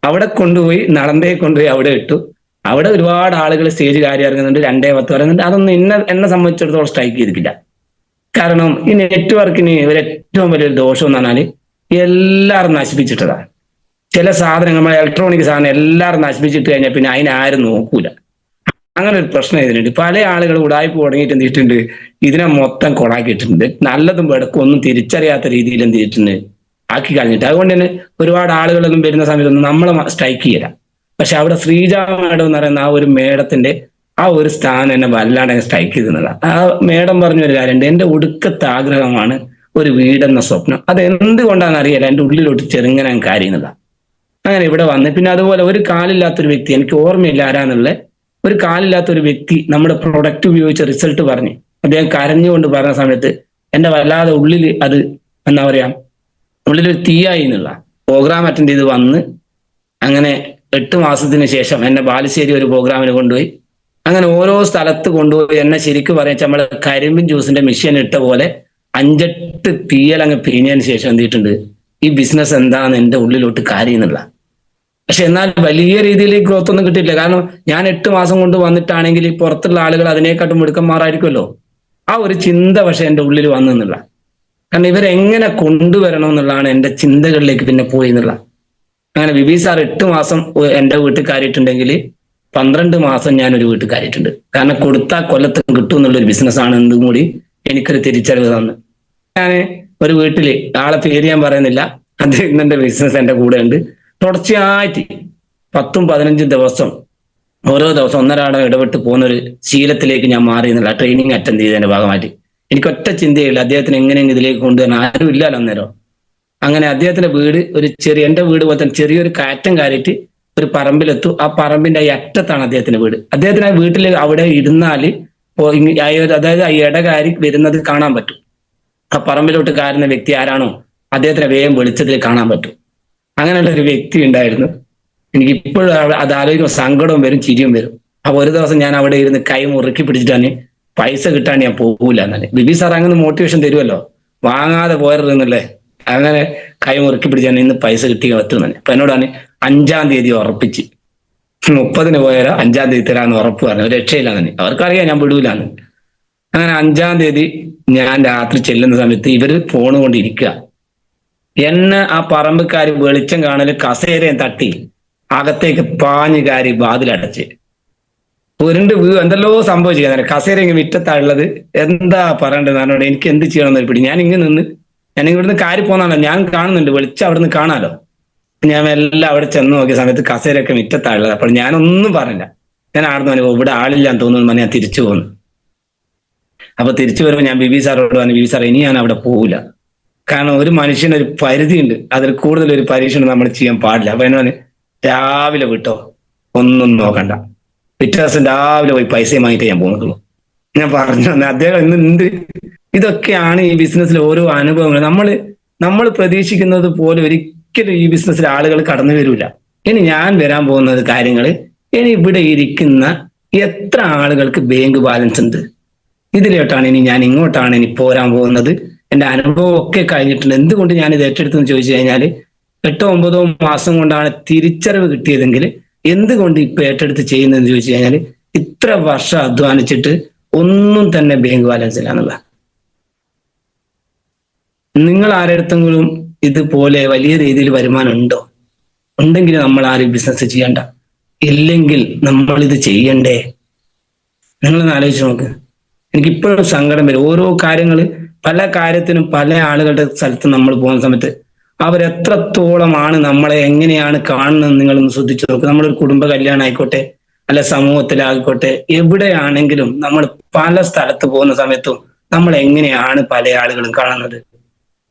അവിടെ കൊണ്ടുപോയി നടന്നേ കൊണ്ടുപോയി അവിടെ ഇട്ടു. അവിടെ ഒരുപാട് ആളുകൾ സ്റ്റേജ് കാര്യം ഇറങ്ങുന്നുണ്ട്, 2:10 പറയുന്നുണ്ട്. അതൊന്നും എന്നെ സംബന്ധിച്ചിടത്തോളം സ്ട്രൈക്ക് ചെയ്തിട്ടില്ല. കാരണം ഈ നെറ്റ്വർക്കിന് ഒരു ഏറ്റവും വലിയൊരു ദോഷം എന്ന് പറഞ്ഞാൽ എല്ലാവരും നശിപ്പിച്ചിട്ടതാണ്. ചില സാധനങ്ങൾ, നമ്മൾ ഇലക്ട്രോണിക് സാധനം എല്ലാവരും നശിപ്പിച്ചിട്ട് കഴിഞ്ഞാൽ പിന്നെ അതിനാരും നോക്കൂല. അങ്ങനെ ഒരു പ്രശ്നം ഇതിനുണ്ട്. പല ആളുകൾ ഉടായ്പ തുടങ്ങിയിട്ട് എന്ത് ചെയ്തിട്ടുണ്ട്, ഇതിനെ മൊത്തം കൊളാക്കിയിട്ടുണ്ട്. നല്ലതും വെടക്കും ഒന്നും തിരിച്ചറിയാത്ത രീതിയിൽ എന്ത് ചെയ്തിട്ടുണ്ട്, ആക്കി കളഞ്ഞിട്ട്. അതുകൊണ്ട് തന്നെ ഒരുപാട് ആളുകളൊന്നും വരുന്ന സമയത്തൊന്നും നമ്മളെ സ്ട്രൈക്ക് ചെയ്യില്ല. പക്ഷെ അവിടെ ശ്രീജ മേഡം എന്ന് പറയുന്ന ആ ഒരു മേഡത്തിന്റെ ആ ഒരു സ്ഥാനം എന്നെ വല്ലാണ്ട് സ്ട്രൈക്ക് ചെയ്തെന്നുള്ള. ആ മേഡം പറഞ്ഞൊരു കാര്യമുണ്ട്, എന്റെ ഒടുക്കത്തെ ആഗ്രഹമാണ് ഒരു വീടെന്ന സ്വപ്നം. അത് എന്തുകൊണ്ടാണെന്ന് അറിയില്ല, എന്റെ ഉള്ളിലോട്ട് ചെറുങ്ങനെ കാര്യമെന്നുള്ള. അങ്ങനെ ഇവിടെ വന്ന് പിന്നെ അതുപോലെ ഒരു കാലില്ലാത്തൊരു വ്യക്തി, എനിക്ക് ഓർമ്മയില്ല ആരാന്നുള്ള, ഒരു കാലില്ലാത്ത ഒരു വ്യക്തി നമ്മുടെ പ്രൊഡക്റ്റ് ഉപയോഗിച്ച റിസൾട്ട് പറഞ്ഞ് അദ്ദേഹം കരഞ്ഞുകൊണ്ട് പറഞ്ഞ സമയത്ത് എന്റെ വല്ലാതെ ഉള്ളിൽ അത് എന്താ പറയാ, ഉള്ളിലൊരു തീയായി എന്നുള്ള. പ്രോഗ്രാം അറ്റൻഡ് ചെയ്ത് വന്ന് അങ്ങനെ 8 മാസത്തിന് ശേഷം എന്നെ ബാലുശ്ശേരി ഒരു പ്രോഗ്രാമിന് കൊണ്ടുപോയി. അങ്ങനെ ഓരോ സ്ഥലത്ത് കൊണ്ടുപോയി എന്നെ ശരിക്കും പറയാ നമ്മൾ കരിമ്പിൻ ജ്യൂസിന്റെ മെഷീൻ ഇട്ട പോലെ 5-8 തീയൽ അങ്ങ് പിരിഞ്ഞതിന് ശേഷം എന്ത് ചെയ്തിട്ടുണ്ട്, ഈ ബിസിനസ് എന്താന്ന് എന്റെ ഉള്ളിലോട്ട് കാര്യമെന്നുള്ള. പക്ഷെ എന്നാൽ വലിയ രീതിയിൽ ഗ്രോത്ത് ഒന്നും കിട്ടിയില്ല. കാരണം ഞാൻ 8 മാസം കൊണ്ട് വന്നിട്ടാണെങ്കിൽ പുറത്തുള്ള ആളുകൾ അതിനേക്കാട്ടും മിടുക്കന്മാരായിരിക്കുമല്ലോ. ആ ഒരു ചിന്ത പക്ഷെ എന്റെ ഉള്ളിൽ വന്നെന്നുള്ള. കാരണം ഇവരെങ്ങനെ കൊണ്ടുവരണം എന്നുള്ളതാണ് എന്റെ ചിന്തകളിലേക്ക് പിന്നെ പോയി എന്നുള്ള. അങ്ങനെ ബിബി സാർ 8 മാസം എന്റെ വീട്ടിൽ കയറിയിട്ടുണ്ടെങ്കിൽ 12 മാസം ഞാൻ ഒരു വീട്ടിൽ കയറിയിട്ടുണ്ട്. കാരണം കൊടുത്താൽ കൊല്ലത്തും കിട്ടും എന്നുള്ളൊരു ബിസിനസ്സാണ് എന്തും കൂടി എനിക്കൊരു തിരിച്ചറിവ് തന്നു. ഞാൻ ഒരു വീട്ടില്, ആളെ പേര് ഞാൻ പറയുന്നില്ല, അദ്ദേഹത്തിന്റെ ബിസിനസ് എന്റെ കൂടെ ഉണ്ട്. തുടർച്ചയായിട്ട് 10-15 ദിവസം ഓരോ ദിവസം ഒന്നരാടം ഇടപെട്ട് പോകുന്ന ഒരു ശീലത്തിലേക്ക് ഞാൻ മാറി എന്നുള്ള ട്രെയിനിങ് അറ്റൻഡ് ചെയ്തതിന്റെ ഭാഗമായിട്ട്. എനിക്ക് ഒറ്റ ചിന്തയില്ല, അദ്ദേഹത്തിന് എങ്ങനെയെങ്കിലും ഇതിലേക്ക് കൊണ്ടുവരാൻ ആരും ഇല്ലല്ലോ അന്നേരം. അങ്ങനെ അദ്ദേഹത്തിന്റെ വീട് ഒരു എന്റെ വീട് പോലെ തന്നെ ചെറിയൊരു കയറ്റം കയറിയിട്ട് ഒരു പറമ്പിലെത്തു. ആ പറമ്പിന്റെ ഈ അറ്റത്താണ് അദ്ദേഹത്തിന്റെ വീട്. അദ്ദേഹത്തിന് ആ വീട്ടിൽ അവിടെ ഇരുന്നാല് അതായത് ആ ഇടകാരി വരുന്നത് കാണാൻ പറ്റും. ആ പറമ്പിലോട്ട് കയറുന്ന വ്യക്തി ആരാണോ അദ്ദേഹത്തിന് വേഗം വെളിച്ചത്തിൽ കാണാൻ പറ്റും. അങ്ങനെയുള്ള ഒരു വ്യക്തി ഉണ്ടായിരുന്നു. എനിക്ക് ഇപ്പോഴും അത് ആലോചിക്കുമ്പോൾ സങ്കടവും വരും, ചിരിയും വരും. അപ്പൊ ഒരു ദിവസം ഞാൻ അവിടെ ഇരുന്ന് കൈ മുറുക്കി പിടിച്ചിട്ടാണ് പൈസ കിട്ടാൻ ഞാൻ പോകൂല എന്നാണ്. ബിബി സാർ അങ്ങനെ മോട്ടിവേഷൻ തരുമല്ലോ, വാങ്ങാതെ പോയരുതെന്നല്ലേ. അങ്ങനെ കൈ മുറുക്കി പിടിച്ചാണ് ഇന്ന് പൈസ കിട്ടി എത്തുന്നത്. അപ്പൊ എന്നോടാണ് 5-ാം തീയതി ഉറപ്പിച്ച് 30-ന് പോയാലോ 5-ാം തീയതി തരാന്ന് ഉറപ്പ് പറഞ്ഞു. ഒരു രക്ഷയില്ലാന്ന് അവർക്കറിയാം ഞാൻ വിടൂലാന്ന്. അങ്ങനെ 5-ാം തീയതി ഞാൻ രാത്രി ചെല്ലുന്ന സമയത്ത് ഇവര് ഫോണ് കൊണ്ടിരിക്കുക. എന്നെ ആ പറമ്പുകാർ വെളിച്ചം കാണല് കസേരയും തട്ടി അകത്തേക്ക് പാഞ്ഞു കയറി വാതിലടച്ച് ഉരുണ്ട് എന്തെല്ലോ സംഭവിച്ചു. കസേര ഇങ്ങനെ മിറ്റത്താളുള്ളത് എന്താ പറയേണ്ടത് എന്നോട്. എനിക്ക് എന്ത് ചെയ്യണമെന്ന് പിടി. ഞാൻ ഇവിടുന്ന് കാരി പോന്നാണല്ലോ, ഞാൻ കാണുന്നുണ്ട് വെളിച്ചം അവിടെ നിന്ന് കാണാലോ. ഞാൻ എല്ലാം അവിടെ ചെന്ന് നോക്കിയ സമയത്ത് കസേരയൊക്കെ മിറ്റത്താളുള്ളത്. അപ്പോൾ ഞാനൊന്നും പറഞ്ഞില്ല. ഞാൻ ആടുന്നു പറഞ്ഞു ഇവിടെ ആളില്ലാന്ന് തോന്നുന്നു. ഞാൻ തിരിച്ചു പോന്നു. അപ്പൊ തിരിച്ചു വരുമ്പോൾ ഞാൻ ബിബി സാറോട് പറഞ്ഞു, ബിബി സാർ ഇനി ഞാൻ അവിടെ പോകില്ല. കാരണം ഒരു മനുഷ്യന് ഒരു പരിധിയുണ്ട്, അതിൽ കൂടുതൽ ഒരു പരീക്ഷണം നമ്മൾ ചെയ്യാൻ പാടില്ല. അപ്പൊ എന്നോട് രാവിലെ വിട്ടോ, ഒന്നും നോക്കണ്ട, പിറ്റേ ദിവസം രാവിലെ പോയി പൈസയും വാങ്ങിയിട്ട് ഞാൻ പോകുന്നുള്ളൂ. ഞാൻ പറഞ്ഞു അദ്ദേഹം ഇന്ന് ഇതൊക്കെയാണ് ഈ ബിസിനസ്സിൽ ഓരോ അനുഭവങ്ങൾ. നമ്മൾ പ്രതീക്ഷിക്കുന്നത് പോലെ ഒരിക്കലും ഈ ബിസിനസ്സിൽ ആളുകൾ കടന്നു വരില്ല. ഇനി ഞാൻ വരാൻ പോകുന്നത് കാര്യങ്ങൾ, ഇനി ഇവിടെ ഇരിക്കുന്ന എത്ര ആളുകൾക്ക് ബാങ്ക് ബാലൻസ് ഉണ്ട്, ഇതിലോട്ടാണ് ഇനി ഞാൻ ഇങ്ങോട്ടാണ് ഇനി പോരാൻ പോകുന്നത്. എന്റെ അനുഭവം ഒക്കെ കഴിഞ്ഞിട്ടുണ്ട്. എന്തുകൊണ്ട് ഞാൻ ഇത് ഏറ്റെടുത്തെന്ന് ചോദിച്ചു കഴിഞ്ഞാൽ 8-9 മാസം കൊണ്ടാണ് തിരിച്ചറിവ് കിട്ടിയതെങ്കിൽ എന്തുകൊണ്ട് ഇപ്പൊ ഏറ്റെടുത്ത് ചെയ്യുന്നതെന്ന് ചോദിച്ചു കഴിഞ്ഞാൽ ഇത്ര വർഷം അധ്വാനിച്ചിട്ട് ഒന്നും തന്നെ ബാങ്ക് ബാലൻസ് ഇല്ലാന്നുള്ള. നിങ്ങൾ ആരെടുത്തെങ്കിലും ഇതുപോലെ വലിയ രീതിയിൽ വരുമാനം ഉണ്ടോ? ഉണ്ടെങ്കിൽ നമ്മൾ ആരും ബിസിനസ് ചെയ്യണ്ട, ഇല്ലെങ്കിൽ നമ്മൾ ഇത് ചെയ്യണ്ടേ? നിങ്ങളൊന്ന് ആലോചിച്ച് നോക്ക്. എനിക്കിപ്പോഴും സങ്കടം വരും. ഓരോ കാര്യങ്ങൾ, പല കാര്യത്തിനും പല ആളുകളുടെ സ്ഥലത്ത് നമ്മൾ പോകുന്ന സമയത്ത് അവരെത്രത്തോളമാണ് നമ്മളെ എങ്ങനെയാണ് കാണുന്നത് നിങ്ങളൊന്ന് ശ്രദ്ധിച്ചു നോക്ക്. നമ്മളൊരു കുടുംബ കല്യാണം ആയിക്കോട്ടെ, അല്ല സമൂഹത്തിലായിക്കോട്ടെ, എവിടെയാണെങ്കിലും നമ്മൾ പല സ്ഥലത്ത് പോകുന്ന സമയത്തും നമ്മൾ എങ്ങനെയാണ് പല ആളുകളും കാണുന്നത്?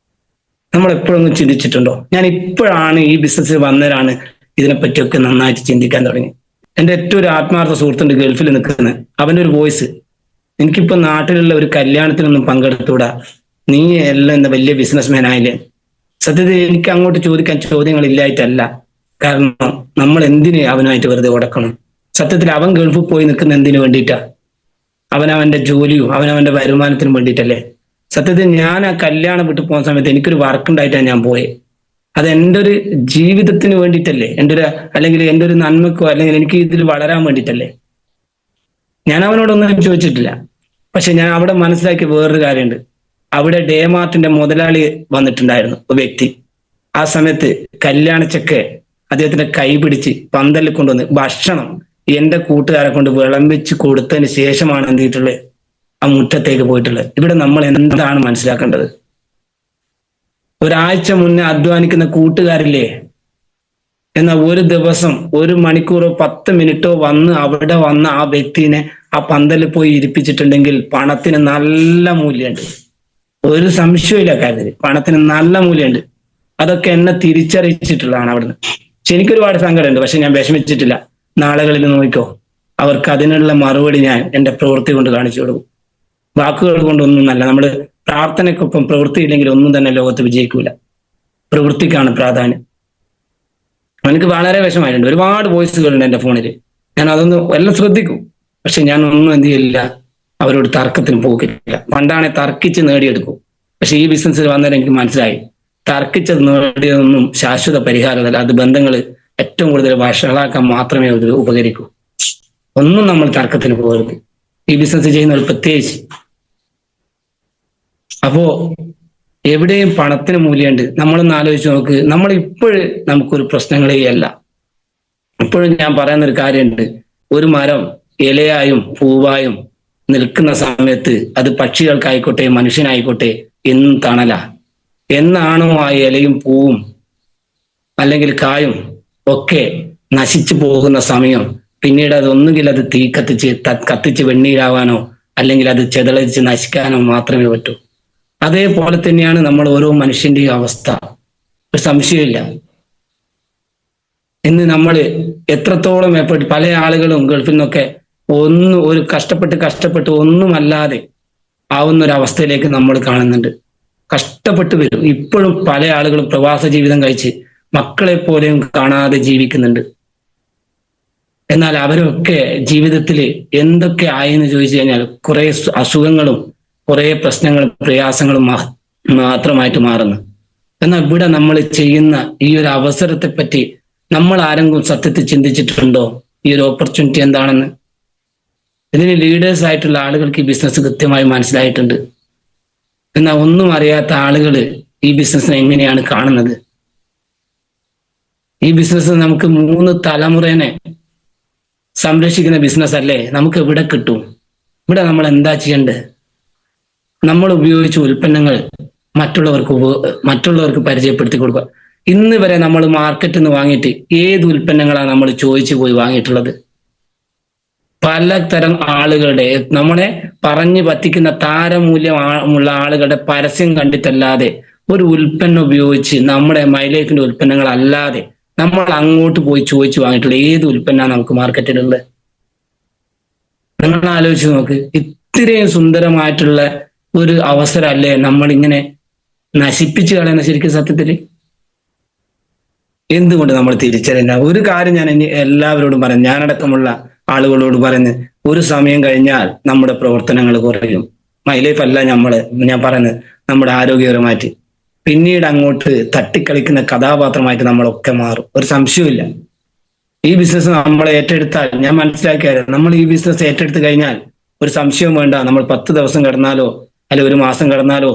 നമ്മൾ എപ്പോഴൊന്നും ചിന്തിച്ചിട്ടുണ്ടോ? ഞാൻ ഇപ്പോഴാണ് ഈ ബിസിനസ്സിൽ വന്നവരാണ് ഇതിനെപ്പറ്റിയൊക്കെ നന്നായിട്ട് ചിന്തിക്കാൻ തുടങ്ങി. എൻ്റെ ഏറ്റവും ഒരു ആത്മാർത്ഥ സുഹൃത്തുണ്ട് ഗൾഫിൽ നിൽക്കുന്നത്. അവൻ്റെ ഒരു വോയിസ്, എനിക്കിപ്പോ നാട്ടിലുള്ള ഒരു കല്യാണത്തിനൊന്നും പങ്കെടുത്തൂടാ, നീ എല്ലാം എന്താ വലിയ ബിസിനസ്മാൻ ആയില്ലേ? സത്യത്തിൽ എനിക്ക് അങ്ങോട്ട് ചോദിക്കാൻ ചോദ്യങ്ങൾ ഇല്ലായിട്ടല്ല, കാരണം നമ്മൾ എന്തിന് അവനുമായിട്ട് വെറുതെ ഉടക്കണം? സത്യത്തിൽ അവൻ ഗൾഫിൽ പോയി നിൽക്കുന്ന എന്തിനു വേണ്ടിയിട്ടാ? അവനവന്റെ ജോലിയും അവനവന്റെ വരുമാനത്തിനും വേണ്ടിയിട്ടല്ലേ? സത്യത്തിൽ ഞാൻ ആ കല്യാണം വിട്ടു പോകുന്ന സമയത്ത് എനിക്കൊരു വർക്ക് ഉണ്ടായിട്ടാണ് ഞാൻ പോയത്. അത് എൻ്റെ ഒരു ജീവിതത്തിന് വേണ്ടിയിട്ടല്ലേ, അല്ലെങ്കിൽ എൻ്റെ ഒരു നന്മക്കോ അല്ലെങ്കിൽ എനിക്ക് ഇതിൽ വളരാൻ വേണ്ടിയിട്ടല്ലേ? ഞാൻ അവനോടൊന്നും ചോദിച്ചിട്ടില്ല. പക്ഷെ ഞാൻ അവിടെ മനസ്സിലാക്കിയ വേറൊരു കാര്യമുണ്ട്. അവിടെ ഡേമാർട്ടിന്റെ മുതലാളി വന്നിട്ടുണ്ടായിരുന്നു, ഒരു വ്യക്തി. ആ സമയത്ത് കല്യാണച്ചൊക്കെ അദ്ദേഹത്തിന്റെ കൈ പിടിച്ച് പന്തലിൽ കൊണ്ടുവന്ന് ഭക്ഷണം എന്റെ കൂട്ടുകാരെ കൊണ്ട് വിളമ്പിച്ച് കൊടുത്തതിന് ശേഷമാണ് എന്ത് ചെയ്തിട്ടുള്ളത്, ആ മുറ്റത്തേക്ക് പോയിട്ടുള്ളത്. ഇവിടെ നമ്മൾ എന്താണ് മനസ്സിലാക്കേണ്ടത്? ഒരാഴ്ച മുന്നേ അധ്വാനിക്കുന്ന കൂട്ടുകാരില്ലേ, എന്നാൽ ഒരു ദിവസം 1 മണിക്കൂറോ 10 മിനിറ്റോ അവിടെ വന്ന ആ വ്യക്തിനെ ആ പന്തലിൽ പോയി ഇരിപ്പിച്ചിട്ടുണ്ടെങ്കിൽ പണത്തിന് നല്ല മൂല്യമുണ്ട്. ഒരു സംശയമില്ല കാര്യത്തിൽ, പണത്തിന് നല്ല മൂല്യമുണ്ട്. അതൊക്കെ എന്നെ തിരിച്ചറിയിച്ചിട്ടുള്ളതാണ് അവിടുന്ന്. പക്ഷെ എനിക്കൊരുപാട് സങ്കടമുണ്ട്, പക്ഷെ ഞാൻ വിഷമിച്ചിട്ടില്ല. നാളുകളിൽ നോക്കിക്കോ, അവർക്ക് അതിനുള്ള മറുപടി ഞാൻ എൻ്റെ പ്രവൃത്തി കൊണ്ട് കാണിച്ചു കൊടുക്കും. വാക്കുകൾ കൊണ്ടൊന്നും നല്ല, നമ്മൾ പ്രാർത്ഥനയ്ക്കൊപ്പം പ്രവൃത്തി ഇല്ലെങ്കിൽ ഒന്നും തന്നെ ലോകത്ത് വിജയിക്കൂല. പ്രവൃത്തിക്കാണ് പ്രാധാന്യം. എനിക്ക് വളരെ വിഷമായിട്ടുണ്ട്. ഒരുപാട് വോയിസുകളുണ്ട് എൻ്റെ ഫോണിൽ. ഞാൻ അതൊന്നും എല്ലാം ശ്രദ്ധിക്കും, പക്ഷെ ഞാൻ ഒന്നും എന്ത് ചെയ്യില്ല, അവരോട് തർക്കത്തിന് പോകില്ല. പണ്ടാണെ തർക്കിച്ച് നേടിയെടുക്കും. പക്ഷെ ഈ ബിസിനസ്സിൽ വന്നേരം എനിക്ക് മനസ്സിലായി, തർക്കിച്ചത് നേടിയതൊന്നും ശാശ്വത പരിഹാരമല്ല. അത് ബന്ധങ്ങൾ ഏറ്റവും കൂടുതൽ വഷളാക്കാൻ മാത്രമേ അത് ഉപകരിക്കൂ. ഒന്നും നമ്മൾ തർക്കത്തിന് പോകരുത്, ഈ ബിസിനസ് ചെയ്യുന്നവർ പ്രത്യേകിച്ച്. അപ്പോ എവിടെയും പണത്തിന് മൂല്യമുണ്ട്. നമ്മളൊന്ന് ആലോചിച്ച് നോക്ക്. നമ്മൾ ഇപ്പോഴും നമുക്കൊരു പ്രശ്നങ്ങളേ അല്ല. ഇപ്പോഴും ഞാൻ പറയുന്ന ഒരു കാര്യമുണ്ട്, ഒരു മരം ഇലയായും പൂവായും നിൽക്കുന്ന സമയത്ത് അത് പക്ഷികൾക്കായിക്കോട്ടെ മനുഷ്യനായിക്കോട്ടെ എന്നും തണല. എന്നാണോ ആ ഇലയും പൂവും അല്ലെങ്കിൽ കായും ഒക്കെ നശിച്ചു പോകുന്ന സമയം, പിന്നീട് അത് ഒന്നുകിൽ അത് തീ കത്തിച്ച് വെണ്ണീരാവാനോ അല്ലെങ്കിൽ അത് ചെതളിച്ച് നശിക്കാനോ മാത്രമേ പറ്റൂ. അതേപോലെ തന്നെയാണ് നമ്മൾ ഓരോ മനുഷ്യന്റെയും അവസ്ഥ. ഒരു സംശയമില്ല. ഇന്ന് നമ്മൾ എത്രത്തോളം എഫേർട്ട്, പല ആളുകളും ഗൾഫിൽ നിന്നൊക്കെ ഒരു കഷ്ടപ്പെട്ട് ഒന്നുമല്ലാതെ ആവുന്ന ഒരു അവസ്ഥയിലേക്ക് നമ്മൾ കാണുന്നുണ്ട്. കഷ്ടപ്പെട്ട് വരും. ഇപ്പോഴും പല ആളുകളും പ്രവാസ ജീവിതം കഴിച്ച് മക്കളെ പോലെയും കാണാതെ ജീവിക്കുന്നുണ്ട്. എന്നാൽ അവരൊക്കെ ജീവിതത്തിൽ എന്തൊക്കെ ആയെന്ന് ചോദിച്ചു കഴിഞ്ഞാൽ കുറെ അസുഖങ്ങളും കുറെ പ്രശ്നങ്ങളും പ്രയാസങ്ങളും മാത്രമായിട്ട് മാറുന്നു. എന്നാൽ ഇവിടെ നമ്മൾ ചെയ്യുന്ന ഈ ഒരു അവസരത്തെ പറ്റി നമ്മൾ ആരെങ്കിലും സത്യത്തിൽ ചിന്തിച്ചിട്ടുണ്ടോ? ഈ ഒരു ഓപ്പർച്യൂണിറ്റി എന്താണെന്ന്? ഇതിന് ലീഡേഴ്സ് ആയിട്ടുള്ള ആളുകൾക്ക് ഈ ബിസിനസ് കൃത്യമായി മനസ്സിലായിട്ടുണ്ട്. എന്നാൽ ഒന്നും അറിയാത്ത ആളുകൾ ഈ ബിസിനസ്സിനെ എങ്ങനെയാണ് കാണുന്നത്? ഈ ബിസിനസ് നമുക്ക് 3 തലമുറേനെ സംരക്ഷിക്കുന്ന ബിസിനസ് അല്ലേ? നമുക്ക് എവിടെ കിട്ടും? ഇവിടെ നമ്മൾ എന്താ ചെയ്യേണ്ടത്? നമ്മൾ ഉപയോഗിച്ച ഉൽപ്പന്നങ്ങൾ മറ്റുള്ളവർക്ക് പരിചയപ്പെടുത്തി കൊടുക്കുക. ഇന്ന് വരെ നമ്മൾ മാർക്കറ്റിൽ നിന്ന് വാങ്ങിയിട്ട് ഏത് ഉൽപ്പന്നങ്ങളാണ് നമ്മൾ ചോദിച്ചു പോയി വാങ്ങിയിട്ടുള്ളത്? പലതരം ആളുകളുടെ, നമ്മളെ പറഞ്ഞു പറ്റിക്കുന്ന താരമൂല്യമുള്ള ആളുകളുടെ പരസ്യം കണ്ടിട്ടല്ലാതെ ഒരു ഉൽപ്പന്നം ഉപയോഗിച്ച് നമ്മുടെ മൈലൈഫിന്റെ ഉൽപ്പന്നങ്ങൾ അല്ലാതെ നമ്മൾ അങ്ങോട്ട് പോയി ചോദിച്ചു വാങ്ങിയിട്ടുള്ള ഏത് ഉൽപ്പന്നമാണ് നമുക്ക് മാർക്കറ്റിലുള്ളത്? നിങ്ങൾ ആലോചിച്ച് നോക്ക്. ഇത്രയും സുന്ദരമായിട്ടുള്ള ഒരു അവസരമല്ലേ നമ്മൾ ഇങ്ങനെ നശിപ്പിച്ചു കളയുന്ന ശരിക്കും സത്യത്തില്? എന്തുകൊണ്ട് നമ്മൾ തിരിച്ചറിയില്ല? ഒരു കാര്യം ഞാൻ എല്ലാവരോടും പറഞ്ഞു, ഞാനടക്കമുള്ള ആളുകളോട് പറയുന്നത്, ഒരു സമയം കഴിഞ്ഞാൽ നമ്മുടെ പ്രവർത്തനങ്ങൾ കുറയും. മൈലൈഫ് അല്ല ഞാൻ പറയുന്നത്, നമ്മുടെ ആരോഗ്യപരമായിട്ട്. പിന്നീട് അങ്ങോട്ട് തട്ടിക്കളിക്കുന്ന കഥാപാത്രമായിട്ട് നമ്മളൊക്കെ മാറും. ഒരു സംശയമില്ല. ഈ ബിസിനസ് നമ്മളെ ഏറ്റെടുത്താൽ, ഞാൻ മനസ്സിലാക്കിയത്, നമ്മൾ ഈ ബിസിനസ് ഏറ്റെടുത്ത് കഴിഞ്ഞാൽ ഒരു സംശയവും വേണ്ട. നമ്മൾ 10 ദിവസം കിടന്നാലോ അല്ലെങ്കിൽ 1 മാസം കിടന്നാലോ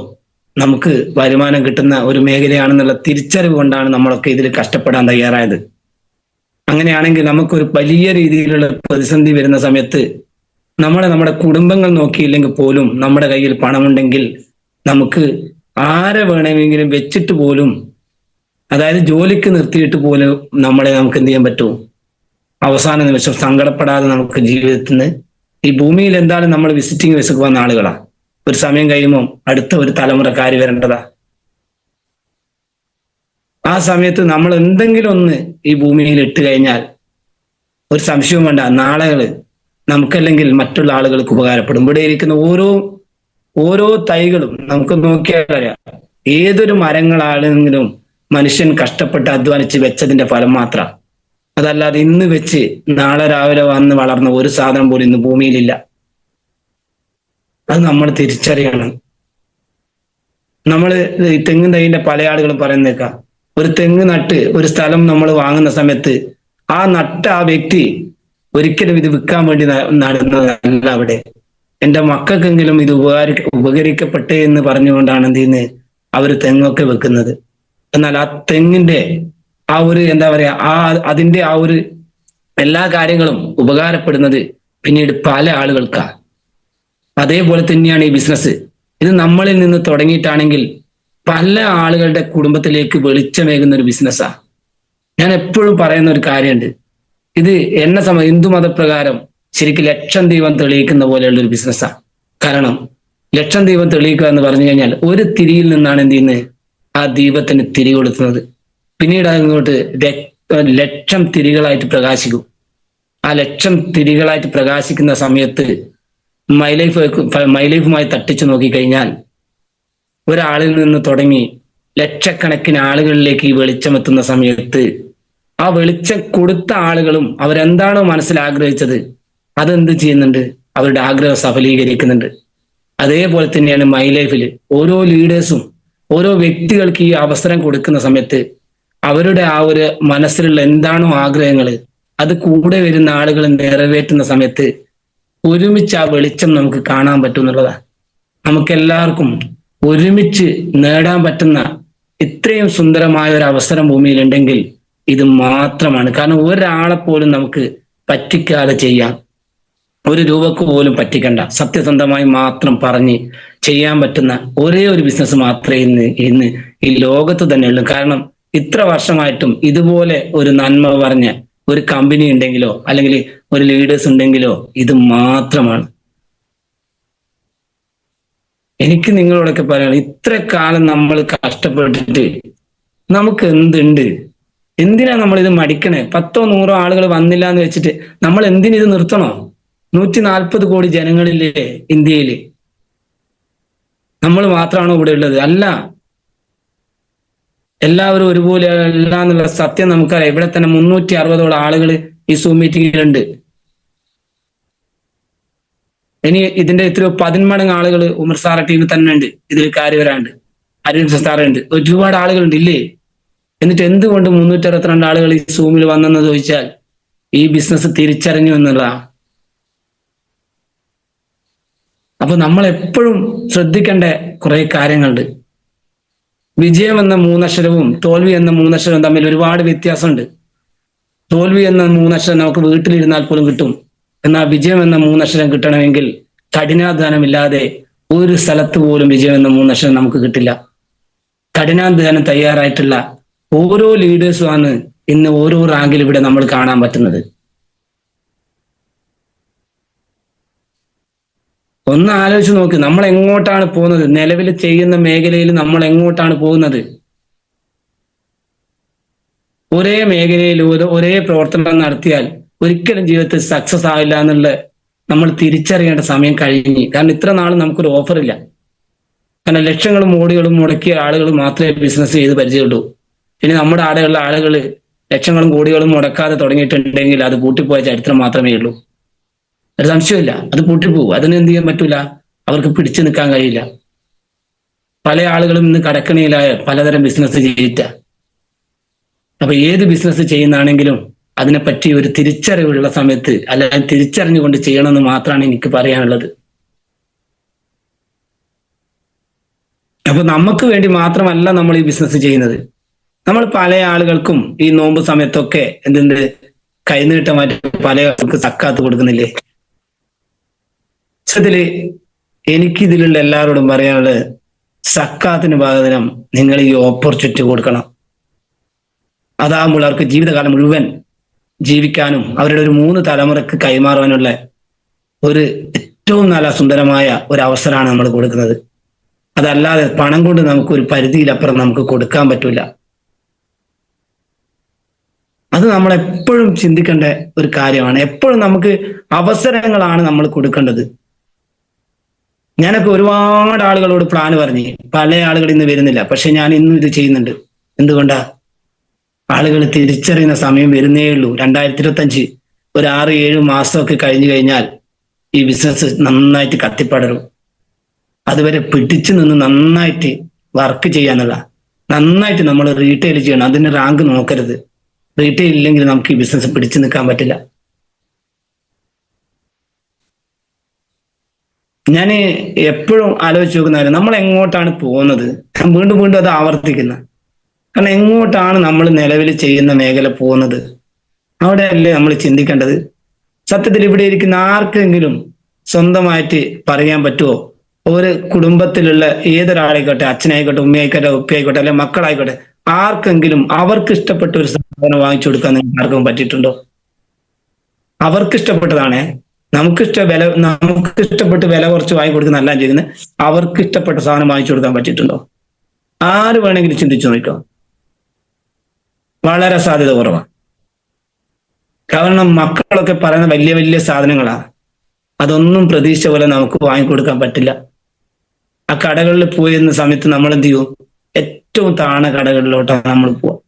നമുക്ക് വരുമാനം കിട്ടുന്ന ഒരു മേഖലയാണെന്നുള്ള തിരിച്ചറിവ് കൊണ്ടാണ് നമ്മളൊക്കെ ഇതിൽ കഷ്ടപ്പെടാൻ തയ്യാറായത്. അങ്ങനെയാണെങ്കിൽ നമുക്കൊരു വലിയ രീതിയിലുള്ള പ്രതിസന്ധി വരുന്ന സമയത്ത് നമ്മുടെ കുടുംബങ്ങൾ നോക്കിയില്ലെങ്കിൽ പോലും നമ്മുടെ കയ്യിൽ പണമുണ്ടെങ്കിൽ നമുക്ക് ആരെ വേണമെങ്കിലും വെച്ചിട്ട് പോലും, അതായത് ജോലിക്ക് നിർത്തിയിട്ട് പോലും നമുക്ക് എന്ത് ചെയ്യാൻ പറ്റും? അവസാന നിമിഷം സങ്കടപ്പെടാതെ നമുക്ക് ജീവിതത്തിന്, ഈ ഭൂമിയിൽ എന്താണ് നമ്മൾ വിസിറ്റിംഗ് വിസക്ക് വന്ന ആളുകളാ. ഒരു സമയം കഴിയുമ്പോൾ അടുത്ത ഒരു തലമുറക്കാര് വരേണ്ടതാ. ആ സമയത്ത് നമ്മൾ എന്തെങ്കിലും ഒന്ന് ഈ ഭൂമിയിൽ ഇട്ട് കഴിഞ്ഞാൽ ഒരു സംശയവും വേണ്ട, നാളെ നമുക്കല്ലെങ്കിൽ മറ്റുള്ള ആളുകൾക്ക് ഉപകാരപ്പെടും. ഇവിടെ ഇരിക്കുന്ന ഓരോ തൈകളും നമുക്ക് നോക്കിയാൽ അറിയാം, ഏതൊരു മരങ്ങളാണെങ്കിലും മനുഷ്യൻ കഷ്ടപ്പെട്ട് അധ്വാനിച്ച് വെച്ചതിന്റെ ഫലം മാത്രം. അതല്ലാതെ ഇന്ന് വെച്ച് നാളെ രാവിലെ വന്ന് വളർന്ന ഒരു സാധനം പോലും ഇന്ന് ഭൂമിയിലില്ല. അത് നമ്മൾ തിരിച്ചറിയണം. നമ്മൾ ഈ തെങ്ങ് തൈന്റെ പല ആളുകളും പറയുന്നേക്കാം, ഒരു തെങ്ങ് നട്ട് ഒരു സ്ഥലം നമ്മൾ വാങ്ങുന്ന സമയത്ത് ആ വ്യക്തി ഒരിക്കലും ഇത് വിൽക്കാൻ വേണ്ടി നടന്നതല്ല. അവിടെ എൻ്റെ മക്കൾക്കെങ്കിലും ഇത് ഉപകരിക്കപ്പെട്ടേ എന്ന് പറഞ്ഞുകൊണ്ടാണ് എന്ത് ചെയ്യുന്നത്, അവർ തെങ്ങൊക്കെ വെക്കുന്നത്. എന്നാൽ ആ തെങ്ങിന്റെ ആ ഒരു എന്താ പറയാ, അതിന്റെ ആ ഒരു എല്ലാ കാര്യങ്ങളും ഉപകാരപ്പെടുന്നത് പിന്നീട് പല ആളുകൾക്കാണ്. അതേപോലെ തന്നെയാണ് ഈ ബിസിനസ്. ഇത് നമ്മളിൽ നിന്ന് തുടങ്ങിയിട്ടാണെങ്കിൽ പല ആളുകളുടെ കുടുംബത്തിലേക്ക് വെളിച്ചമേകുന്ന ഒരു ബിസിനസ്സാ. ഞാൻ എപ്പോഴും പറയുന്ന ഒരു കാര്യമുണ്ട്, ഇത് ഹിന്ദു മതപ്രകാരം ശരിക്കും ലക്ഷം ദീപം തെളിയിക്കുന്ന പോലെയുള്ള ഒരു ബിസിനസ്സാ. കാരണം ലക്ഷം ദീപം തെളിയിക്കുക എന്ന് പറഞ്ഞു കഴിഞ്ഞാൽ ഒരു തിരിയിൽ നിന്നാണ് എന്ത് ചെയ്യുന്നത്, ആ ദീപത്തിന് തിരി കൊടുക്കുന്നത്. പിന്നീട് അങ്ങോട്ട് ലക്ഷം തിരികളായിട്ട് പ്രകാശിക്കും. ആ ലക്ഷം തിരികളായിട്ട് പ്രകാശിക്കുന്ന സമയത്ത് മൈലൈഫുമായി തട്ടിച്ചു നോക്കിക്കഴിഞ്ഞാൽ ഒരാളിൽ നിന്ന് തുടങ്ങി ലക്ഷക്കണക്കിന് ആളുകളിലേക്ക് ഈ വെളിച്ചം എത്തുന്ന സമയത്ത് ആ വെളിച്ചം കൊടുത്ത ആളുകളും അവരെന്താണോ മനസ്സിൽ ആഗ്രഹിച്ചത് അതെന്ത് ചെയ്യുന്നുണ്ട്, അവരുടെ ആഗ്രഹം സഫലീകരിക്കുന്നുണ്ട്. അതേപോലെ തന്നെയാണ് മൈലൈഫിൽ ഓരോ ലീഡേഴ്സും ഓരോ വ്യക്തികൾക്ക് ഈ അവസരം കൊടുക്കുന്ന സമയത്ത് അവരുടെ ആ ഒരു മനസ്സിലുള്ള എന്താണോ ആഗ്രഹങ്ങൾ അത് കൂടെ വരുന്ന ആളുകൾ നിറവേറ്റുന്ന സമയത്ത് ഒരുമിച്ച് ആ വെളിച്ചം നമുക്ക് കാണാൻ പറ്റും എന്നുള്ളതാണ്. നമുക്കെല്ലാവർക്കും ഒരുമിച്ച് നേടാൻ പറ്റുന്ന ഇത്രയും സുന്ദരമായ ഒരു അവസരം ഭൂമിയിൽ ഉണ്ടെങ്കിൽ ഇത് മാത്രമാണ്. കാരണം ഒരാളെ പോലും നമുക്ക് പറ്റിക്കാതെ ചെയ്യാം, ഒരു രൂപക്ക് പോലും പറ്റിക്കണ്ട, സത്യസന്ധമായി മാത്രം പറഞ്ഞ് ചെയ്യാൻ പറ്റുന്ന ഒരേ ഒരു ബിസിനസ് മാത്രമേ ഇന്ന് ഈ ലോകത്ത് തന്നെ ഉള്ളൂ. കാരണം ഇത്ര വർഷമായിട്ടും ഇതുപോലെ ഒരു നന്മ പറഞ്ഞ ഒരു കമ്പനി ഉണ്ടെങ്കിലോ അല്ലെങ്കിൽ ഒരു ലീഡേഴ്സ് ഉണ്ടെങ്കിലോ ഇത് മാത്രമാണ്. എനിക്ക് നിങ്ങളോടൊക്കെ പറയണം, ഇത്ര കാലം നമ്മൾ കഷ്ടപ്പെട്ടിട്ട് നമുക്ക് എന്തുണ്ട്? എന്തിനാ നമ്മൾ ഇത് മടിക്കണേ? 10-100 ആളുകൾ വന്നില്ല എന്ന് വെച്ചിട്ട് നമ്മൾ എന്തിനിത് നിർത്തണോ? 140 കോടി ജനങ്ങളില്ലേ ഇന്ത്യയില്? നമ്മൾ മാത്രമാണോ ഇവിടെ ഉള്ളത്? അല്ല, എല്ലാവരും ഒരുപോലെ അല്ല എന്നുള്ള സത്യം നമുക്കറിയാം. ഇവിടെ തന്നെ 360ഓളം ആളുകൾ ഈ സൂം മീറ്റിംഗിലുണ്ട്. ഇനി ഇതിന്റെ എത്രയോ 10 മടങ്ങ് ആളുകൾ ഉമർ സാറെ ടീമിൽ തന്നെ ഉണ്ട്. ഇതിൽ കാര്യവരാണ്ട് അരവിന്ദ് സാറുണ്ട്, ഒരുപാട് ആളുകളുണ്ട് ഇല്ലേ? എന്നിട്ട് എന്തുകൊണ്ട് 362 ആളുകൾ ഈ സൂമിൽ വന്നെന്ന് ചോദിച്ചാൽ ഈ ബിസിനസ് തിരിച്ചറിഞ്ഞു എന്നുള്ള. അപ്പൊ നമ്മൾ എപ്പോഴും ശ്രദ്ധിക്കേണ്ട കുറെ കാര്യങ്ങളുണ്ട്. വിജയം എന്ന 3 അക്ഷരവും തോൽവി എന്ന 3 അക്ഷരവും തമ്മിൽ ഒരുപാട് വ്യത്യാസമുണ്ട്. തോൽവി എന്ന 3 അക്ഷരം നമുക്ക് വീട്ടിലിരുന്നാൽ പോലും കിട്ടും. എന്നാൽ വിജയം എന്ന 3 അക്ഷരം കിട്ടണമെങ്കിൽ കഠിനാധ്വാനമില്ലാതെ ഒരു സ്ഥലത്ത് പോലും വിജയം എന്ന 3 അക്ഷരം നമുക്ക് കിട്ടില്ല. കഠിനാധ്വാനം തയ്യാറായിട്ടുള്ള ഓരോ ലീഡേഴ്സുമാണ് ഇന്ന് ഓരോ റാങ്കിൽ ഇവിടെ നമ്മൾ കാണാൻ പറ്റുന്നത്. ഒന്ന് ആലോചിച്ച് നോക്ക്, നമ്മൾ എങ്ങോട്ടാണ് പോകുന്നത്? നിലവിൽ ചെയ്യുന്ന മേഖലയിൽ നമ്മൾ എങ്ങോട്ടാണ് പോകുന്നത്? ഒരേ മേഖലയിൽ ഒരേ പ്രവർത്തനം നടത്തിയാൽ ഒരിക്കലും ജീവിതത്തിൽ സക്സസ് ആവില്ല എന്നുള്ള നമ്മൾ തിരിച്ചറിയേണ്ട സമയം കഴിഞ്ഞ്. കാരണം ഇത്ര നാളും നമുക്കൊരു ഓഫർ ഇല്ല. കാരണം ലക്ഷങ്ങളും കോടികളും മുടക്കിയ ആളുകൾ മാത്രമേ ബിസിനസ് ചെയ്ത് പരിചയമുള്ളൂ. ഇനി നമ്മുടെ ആടെയുള്ള ആളുകൾ ലക്ഷങ്ങളും കോടികളും മുടക്കാതെ തുടങ്ങിയിട്ടുണ്ടെങ്കിൽ അത് പൂട്ടിപ്പോയ ചരിത്രം മാത്രമേ ഉള്ളൂ. ഒരു സംശയമില്ല, അത് പൂട്ടിപ്പോകും. അതിന് എന്ത് ചെയ്യാൻ പറ്റൂല, അവർക്ക് പിടിച്ചു നിൽക്കാൻ കഴിയില്ല. പല ആളുകളും ഇന്ന് കടക്കണിയിലായ പലതരം ബിസിനസ് ചെയ്തിട്ട. അപ്പൊ ഏത് ബിസിനസ് ചെയ്യുന്നതാണെങ്കിലും അതിനെപ്പറ്റി ഒരു തിരിച്ചറിവുള്ള സമയത്ത്, അല്ലെങ്കിൽ തിരിച്ചറിഞ്ഞുകൊണ്ട് ചെയ്യണമെന്ന് മാത്രമാണ് എനിക്ക് പറയാനുള്ളത്. അപ്പൊ നമുക്ക് വേണ്ടി മാത്രമല്ല നമ്മൾ ഈ ബിസിനസ് ചെയ്യുന്നത്. നമ്മൾ പല ആളുകൾക്കും ഈ നോമ്പ് സമയത്തൊക്കെ എന്തുണ്ട്, കൈനീട്ടമായിട്ട് പല ആൾക്ക് സക്കാത്ത് കൊടുക്കുന്നില്ലേ? ഇതില് എനിക്കിതിലുള്ള എല്ലാവരോടും പറയാനുള്ളത്, സക്കാത്തിന് പകരം നിങ്ങൾ ഈ ഓപ്പർച്യൂണിറ്റി കൊടുക്കണം. അതാകുമ്പോൾ അവർക്ക് ജീവിതകാലം മുഴുവൻ ജീവിക്കാനും അവരുടെ ഒരു 3 തലമുറക്ക് കൈമാറാനുള്ള ഒരു ഏറ്റവും നല്ല സുന്ദരമായ ഒരു അവസരമാണ് നമ്മൾ കൊടുക്കുന്നത്. അതല്ലാതെ പണം കൊണ്ട് നമുക്ക് ഒരു പരിധിയിലപ്പുറം നമുക്ക് കൊടുക്കാൻ പറ്റൂല. അത് നമ്മൾ എപ്പോഴും ചിന്തിക്കേണ്ട ഒരു കാര്യമാണ്. എപ്പോഴും നമുക്ക് അവസരങ്ങളാണ് നമ്മൾ കൊടുക്കേണ്ടത്. ഞാനൊക്കെ ഒരുപാട് ആളുകളോട് പ്ലാൻ പറഞ്ഞ് പല ആളുകൾ ഇന്ന് വരുന്നില്ല. പക്ഷെ ഞാൻ ഇന്നും ഇത് ചെയ്യുന്നുണ്ട്. എന്തുകൊണ്ടാ? ആളുകൾ തിരിച്ചറിയുന്ന സമയം വരുന്നേ ഉള്ളൂ. 2025 ഒരു 6-7 മാസമൊക്കെ കഴിഞ്ഞു കഴിഞ്ഞാൽ ഈ ബിസിനസ് നന്നായിട്ട് കത്തിപ്പടരും. അതുവരെ പിടിച്ചു നിന്ന് നന്നായിട്ട് വർക്ക് ചെയ്യാനുള്ള, നന്നായിട്ട് നമ്മൾ റീറ്റെയിൽ ചെയ്യണം. അതിന് റാങ്ക് നോക്കരുത്. റീറ്റെയിൽ ഇല്ലെങ്കിൽ നമുക്ക് ഈ ബിസിനസ് പിടിച്ചു നിൽക്കാൻ പറ്റില്ല. ഞാൻ എപ്പോഴും ആലോചിച്ച് നോക്കുന്ന നമ്മൾ എങ്ങോട്ടാണ് പോകുന്നത്? വീണ്ടും വീണ്ടും അത് ആവർത്തിക്കുന്ന. കാരണം എങ്ങോട്ടാണ് നമ്മൾ നിലവിൽ ചെയ്യുന്ന മേഖല പോകുന്നത്? അവിടെയല്ലേ നമ്മൾ ചിന്തിക്കേണ്ടത്. സത്യത്തിൽ ഇവിടെ ഇരിക്കുന്ന ആർക്കെങ്കിലും സ്വന്തമായിട്ട് പറയാൻ പറ്റുമോ? ഒരു കുടുംബത്തിലുള്ള ഏതൊരാളായിക്കോട്ടെ, അച്ഛനായിക്കോട്ടെ, ഉമ്മയായിക്കോട്ടെ, ഉപ്പയായിക്കോട്ടെ, അല്ലെ മക്കളായിക്കോട്ടെ, ആർക്കെങ്കിലും അവർക്ക് ഇഷ്ടപ്പെട്ട ഒരു സാധനം വാങ്ങിച്ചു കൊടുക്കാൻ നിങ്ങൾക്ക് ആർക്കും പറ്റിയിട്ടുണ്ടോ? അവർക്ക് ഇഷ്ടപ്പെട്ടതാണേ. നമുക്ക് ഇഷ്ടപ്പെട്ട് വില കുറച്ച് വാങ്ങി കൊടുക്കുന്നല്ല ചെയ്യുന്നത്. അവർക്ക് ഇഷ്ടപ്പെട്ട സാധനം വാങ്ങിച്ചു കൊടുക്കാൻ പറ്റിയിട്ടുണ്ടോ? ആര് വേണമെങ്കിലും ചിന്തിച്ചു നോക്കോ? വളരെ സാധ്യത കുറവാണ്. കാരണം മക്കളൊക്കെ പറയുന്ന വലിയ വലിയ സാധനങ്ങളാണ്. അതൊന്നും പ്രതീക്ഷിച്ച പോലെ നമുക്ക് വാങ്ങിക്കൊടുക്കാൻ പറ്റില്ല. ആ കടകളിൽ പോയിരുന്ന സമയത്ത് നമ്മൾ എന്ത് ചെയ്യും? ഏറ്റവും താണ കടകളിലോട്ടാണ് നമ്മൾ പോവുക.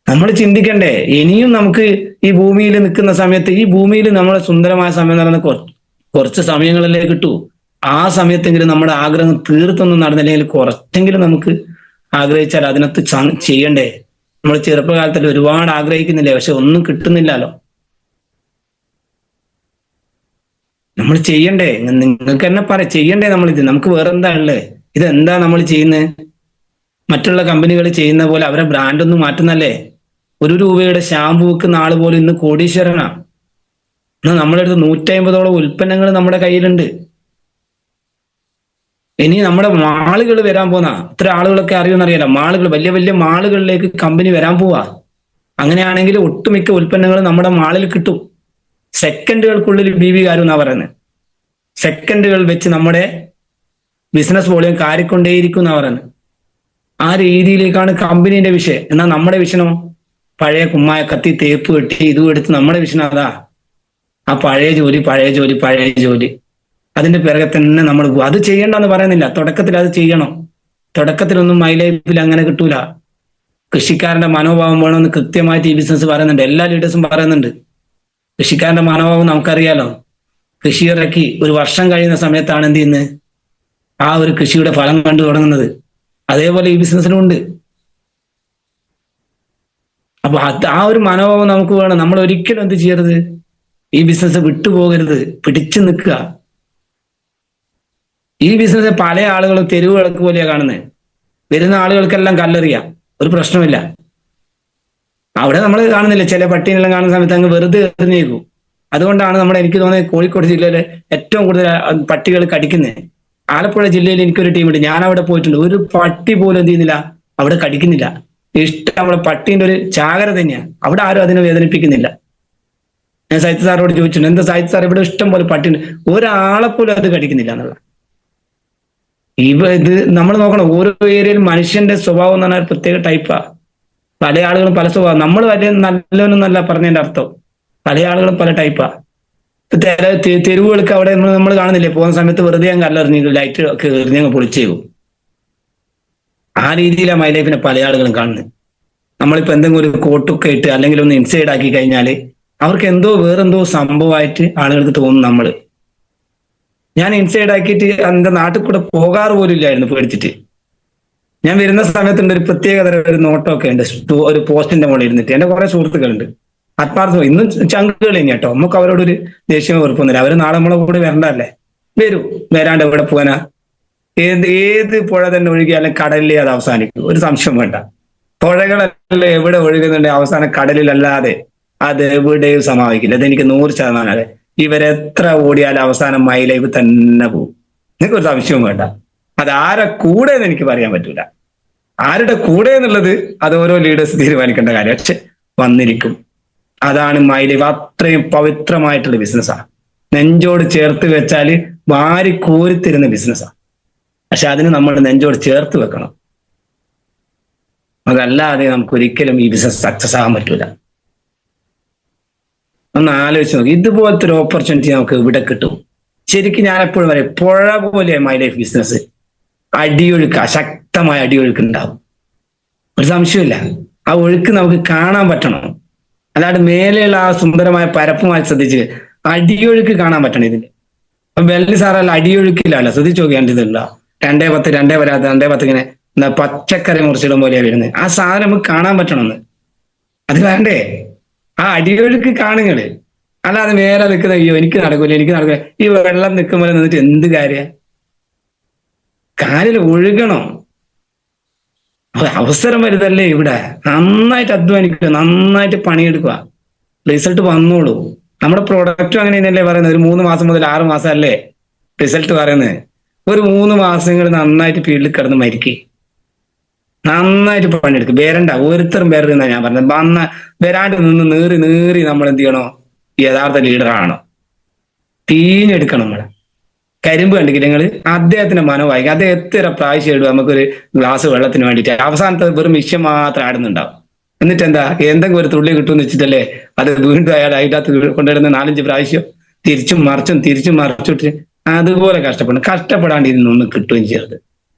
നമ്മൾ ചിന്തിക്കണ്ടേ, ഇനിയും നമുക്ക് ഈ ഭൂമിയിൽ നിൽക്കുന്ന സമയത്ത്, ഈ ഭൂമിയിൽ നമ്മളെ സുന്ദരമായ സമയം എന്ന് പറയുന്ന കുറച്ച് സമയങ്ങളല്ലേ കിട്ടൂ. ആ സമയത്തെങ്കിലും നമ്മുടെ ആഗ്രഹം തീർത്തൊന്നും നടന്നില്ലെങ്കിൽ കുറച്ചെങ്കിലും നമുക്ക് ആഗ്രഹിച്ചാൽ അതിനകത്ത് ചെയ്യണ്ടേ? നമ്മൾ ചെറുപ്പകാലത്തിൽ ഒരുപാട് ആഗ്രഹിക്കുന്നില്ലേ, പക്ഷെ ഒന്നും കിട്ടുന്നില്ലല്ലോ. നമ്മൾ ചെയ്യണ്ടേ? നിങ്ങൾക്ക് തന്നെ ചെയ്യണ്ടേ? നമ്മളിത് നമുക്ക് വേറെ എന്താ ഉള്ളത്? ഇതെന്താ നമ്മൾ ചെയ്യുന്നത്? മറ്റുള്ള കമ്പനികൾ ചെയ്യുന്ന പോലെ അവരെ ബ്രാൻഡൊന്നും മാറ്റുന്നല്ലേ? 1 രൂപയുടെ ഷാമ്പു വെക്കുന്ന ആള് പോലും ഇന്ന് കോടീശ്വരനാ. നമ്മുടെ അടുത്ത് 150ഓളം ഉൽപ്പന്നങ്ങൾ നമ്മുടെ കയ്യിലുണ്ട്. ഇനി നമ്മുടെ മാളുകൾ വരാൻ പോന്ന ഇത്ര ആളുകളൊക്കെ അറിയുമെന്നറിയാലോ. മാളുകൾ, വലിയ വലിയ മാളുകളിലേക്ക് കമ്പനി വരാൻ പോവാ. അങ്ങനെയാണെങ്കിൽ ഒട്ടുമിക്ക ഉൽപ്പന്നങ്ങളും നമ്മുടെ മാളിൽ കിട്ടും. സെക്കൻഡുകൾക്കുള്ളിൽ BB കാര്യം എന്നാ പറയുന്നത്. സെക്കൻഡുകൾ വെച്ച് നമ്മുടെ ബിസിനസ് വോളിയം കാരിക്കൊണ്ടേയിരിക്കും എന്നാ പറയുന്നത്. ആ രീതിയിലേക്കാണ് കമ്പനീന്റെ വിഷയം. എന്നാൽ നമ്മുടെ വിഷനോ പഴയ കുമ്മായ കത്തി തേപ്പ് കെട്ടി ഇതും എടുത്ത് നമ്മുടെ വിഷനം അതാ. ആ പഴയ ജോലി പഴയ ജോലി പഴയ ജോലി, അതിന്റെ പിറകെ തന്നെ നമ്മൾ പോകും. അത് ചെയ്യണ്ടെന്ന് പറയുന്നില്ല, തുടക്കത്തിൽ അത് ചെയ്യണം. തുടക്കത്തിലൊന്നും മൈ ലൈഫിൽ അങ്ങനെ കിട്ടൂല. കൃഷിക്കാരന്റെ മനോഭാവം വേണമെന്ന് കൃത്യമായിട്ട് ഈ ബിസിനസ് പറയുന്നുണ്ട്, എല്ലാ ലീഡേഴ്സും പറയുന്നുണ്ട്. കൃഷിക്കാരന്റെ മനോഭാവം നമുക്കറിയാലോ. കൃഷി ഇറക്കി ഒരു വർഷം കഴിയുന്ന സമയത്താണ് എന്ത് ചെയ്യുന്നത്, ആ ഒരു കൃഷിയുടെ ഫലം കണ്ടു തുടങ്ങുന്നത്. അതേപോലെ ഈ ബിസിനസ്സിലും ഉണ്ട്. അപ്പൊ ആ ഒരു മനോഭാവം നമുക്ക് വേണം. നമ്മൾ ഒരിക്കലും എന്ത് ചെയ്യരുത്, ഈ ബിസിനസ് വിട്ടുപോകരുത്, പിടിച്ചു നിൽക്കുക. ഈ ബിസിനസ് പല ആളുകളും തെരുവ് വിളക്ക് പോലെയാണ് കാണുന്നത്. വരുന്ന ആളുകൾക്കെല്ലാം കല്ലെറിയാം, ഒരു പ്രശ്നമില്ല. അവിടെ നമ്മൾ കാണുന്നില്ല, ചില പട്ടീനെല്ലാം കാണുന്ന സമയത്ത് അങ്ങ് വെറുതെ എറിഞ്ഞേക്കും. അതുകൊണ്ടാണ് എനിക്ക് തോന്നുന്നത് കോഴിക്കോട് ജില്ലയിലെ ഏറ്റവും കൂടുതൽ പട്ടികൾ കടിക്കുന്നത്. ആലപ്പുഴ ജില്ലയിൽ എനിക്കൊരു ടീമുണ്ട്, ഞാൻ അവിടെ പോയിട്ടുണ്ട്. ഒരു പട്ടി പോലും എന്ത് ചെയ്യുന്നില്ല, അവിടെ കടിക്കുന്നില്ല. ഇഷ്ടം നമ്മളെ പട്ടീന്റെ ഒരു ചാകര തന്നെയാണ്. അവിടെ ആരും അതിനെ വേദനിപ്പിക്കുന്നില്ല. ഞാൻ സാഹിത്യ സാറോട് ചോദിച്ചിട്ടുണ്ട്, എന്താ സാഹിത്യ സാർ ഇവിടെ ഇഷ്ടം പോലെ പട്ടിയുണ്ട്, ഒരാളെ പോലും അത് കടിക്കുന്നില്ല എന്നുള്ള. ഇത് നമ്മൾ നോക്കണം, ഓരോ ഏരിയയിൽ മനുഷ്യന്റെ സ്വഭാവം എന്ന് പറഞ്ഞാൽ പ്രത്യേക ടൈപ്പാ. പല ആളുകളും പല സ്വഭാവം. നമ്മൾ വലിയ നല്ലവനൊന്നല്ല പറഞ്ഞതിന്റെ അർത്ഥം. പല ആളുകളും പല ടൈപ്പാ. തെരുവുകൾക്ക് അവിടെ നമ്മൾ കാണുന്നില്ലേ, പോകുന്ന സമയത്ത് വെറുതെ അങ്ങ് കല്ലെറിഞ്ഞു, ലൈറ്റ് ഒക്കെ എറിഞ്ഞങ്ങ് പൊളിച്ചേക്കും. ആ രീതിയിലാണ് മൈ ലൈഫിനെ പല ആളുകളും കാണുന്നത്. നമ്മളിപ്പോ എന്തെങ്കിലും ഒരു കോട്ടൊക്കെ ഇട്ട് അല്ലെങ്കിൽ ഒന്ന് ഇൻസൈഡ് ആക്കി കഴിഞ്ഞാൽ അവർക്ക് വേറെന്തോ സംഭവമായിട്ട് ആളുകൾക്ക് തോന്നും. ഞാൻ ഇൻസൈഡ് ആക്കിയിട്ട് എന്റെ നാട്ടിൽ കൂടെ പോകാറ് പോലും ഇല്ലായിരുന്നു പേടിച്ചിട്ട്. ഞാൻ വരുന്ന സമയത്തുണ്ട് ഒരു പ്രത്യേകതര ഒരു നോട്ടമൊക്കെ ഉണ്ട്, ഒരു പോസ്റ്റിന്റെ മുകളിൽ ഇരുന്നിട്ട്. എന്റെ കുറെ സുഹൃത്തുക്കളുണ്ട്, ആത്മാർത്ഥം, ഇന്നും ചങ്കുകൾ ഇനി കേട്ടോ. നമുക്ക് അവരോടൊരു ദേഷ്യം വെറുപ്പൊന്നുമില്ല. അവര് നാളെ നമ്മളെ കൂടെ വരണ്ടല്ലേ, വരൂ. വരാണ്ട് എവിടെ പോകാനാ? ഏത് പുഴ തന്നെ ഒഴുകിയാലും കടലിലേ അത് അവസാനിക്കും, ഒരു സംശയം വേണ്ട. പുഴകളെല്ലാം എവിടെ ഒഴുകുന്നുണ്ട് അവസാനം കടലിലല്ലാതെ അത് എവിടെയും സമാപിക്കില്ല. അതെനിക്ക് 100% അതെ. ഇവരെത്ര ഓടിയാലും അവസാനം മൈ ലൈഫ് തന്നെ പോകും. നിങ്ങൾക്ക് ഒരു സംശയവും വേണ്ട. അത് ആരെ കൂടെ എന്ന് എനിക്ക് പറയാൻ പറ്റൂല. ആരുടെ കൂടെ എന്നുള്ളത് അത് ഓരോ ലീഡേഴ്സ് തീരുമാനിക്കേണ്ട കാര്യം. പക്ഷെ വന്നിരിക്കും. അതാണ് മൈ ലൈഫ്. അത്രയും പവിത്രമായിട്ടുള്ള ബിസിനസ്സാണ്. നെഞ്ചോട് ചേർത്ത് വെച്ചാൽ വാരി കോരിത്തരുന്ന ബിസിനസ്സാണ്. പക്ഷെ അതിന് നമ്മൾ നെഞ്ചോട് ചേർത്ത് വെക്കണം. അതല്ലാതെ നമുക്ക് ഒരിക്കലും ഈ ബിസിനസ് സക്സസ് ആകാൻ പറ്റൂല. ഒന്ന് ആലോചിച്ച് നോക്കി, ഇതുപോലത്തെ ഒരു ഓപ്പർച്യൂണിറ്റി നമുക്ക് ഇവിടെ കിട്ടും. ശരിക്കും ഞാൻ എപ്പോഴും പറയും, പുഴ പോലെ മൈ ലൈഫ് ബിസിനസ്. അടിയൊഴുക്ക്, ശക്തമായ അടിയൊഴുക്ക് ഉണ്ടാവും, ഒരു സംശയമില്ല. ആ ഒഴുക്ക് നമുക്ക് കാണാൻ പറ്റണം. അല്ലാണ്ട് മേലെയുള്ള ആ സുന്ദരമായ പരപ്പുമായി ശ്രദ്ധിച്ച് അടിയൊഴുക്ക് കാണാൻ പറ്റണം. ഇതിന് അപ്പൊ വെള്ളി സാറല്ല അടിയൊഴുക്കില്ലല്ലോ, ശ്രദ്ധിച്ചു നോക്കിയാണ്ട് ഇതുണ്ടോ 2:10 2:10 ഇങ്ങനെ പച്ചക്കറി മുറിച്ചിടും പോലെയാ വരുന്നത്. ആ സാധനം നമുക്ക് കാണാൻ പറ്റണമെന്ന്. അത് വേണ്ടേ? ആ അടിയൊഴുക്ക് കാണുങ്ങള്. അല്ലാതെ നേരെ നിൽക്കുന്ന അയ്യോ എനിക്ക് നടക്കൂല. ഈ വെള്ളം നിൽക്കുമ്പോൾ നിന്നിട്ട് എന്ത് കാര്യം? കാലിൽ ഒഴുകണം. അവസരം വരുതല്ലേ ഇവിടെ. നന്നായിട്ട് അധ്വാനിക്കുക, നന്നായിട്ട് പണിയെടുക്കുക, റിസൾട്ട് വന്നോളൂ. നമ്മുടെ പ്രൊഡക്റ്റും അങ്ങനെ തന്നെയല്ലേ പറയുന്നത്. ഒരു 3 മാസം മുതൽ 6 മാസം അല്ലേ റിസൾട്ട് പറയുന്നത്. ഒരു 3 മാസങ്ങൾ നന്നായിട്ട് ഫീൽഡിൽ കിടന്ന് മരിക്കുക, നന്നായിട്ട് പണിയെടുക്കുക. വരണ്ട, ഓരോരുത്തരും വരരുന്ന ഞാൻ പറഞ്ഞത്. വരാണ്ട് നിന്ന് നീറി നമ്മൾ എന്ത് ചെയ്യണോ, യഥാർത്ഥ ലീഡറാണോ തീഞ്ഞെടുക്കണം. നമ്മളെ കരിമ്പ് കണ്ടിക്കില്ല നിങ്ങൾ, അദ്ദേഹത്തിന്റെ മനോവായിക്കും. അദ്ദേഹം എത്ര പ്രാവശ്യം ഇടും നമുക്കൊരു ഗ്ലാസ് വെള്ളത്തിന് വേണ്ടിയിട്ട്. അവസാനത്തെ വെറും മിഷ്യം മാത്രം ആടുന്നുണ്ടാവും. എന്നിട്ട് എന്തെങ്കിലും ഒരു തുള്ളി കിട്ടുമെന്ന് വെച്ചിട്ടല്ലേ അത് വീണ്ടും അയാൾ അതിനകത്ത് കൊണ്ടുവരുന്ന 4-5 പ്രാവശ്യം തിരിച്ചും മറിച്ചിട്ട് അതുപോലെ കഷ്ടപ്പെടാണ്ട് ഇതിനൊന്നും കിട്ടുകയും ചെയ്യരുത്.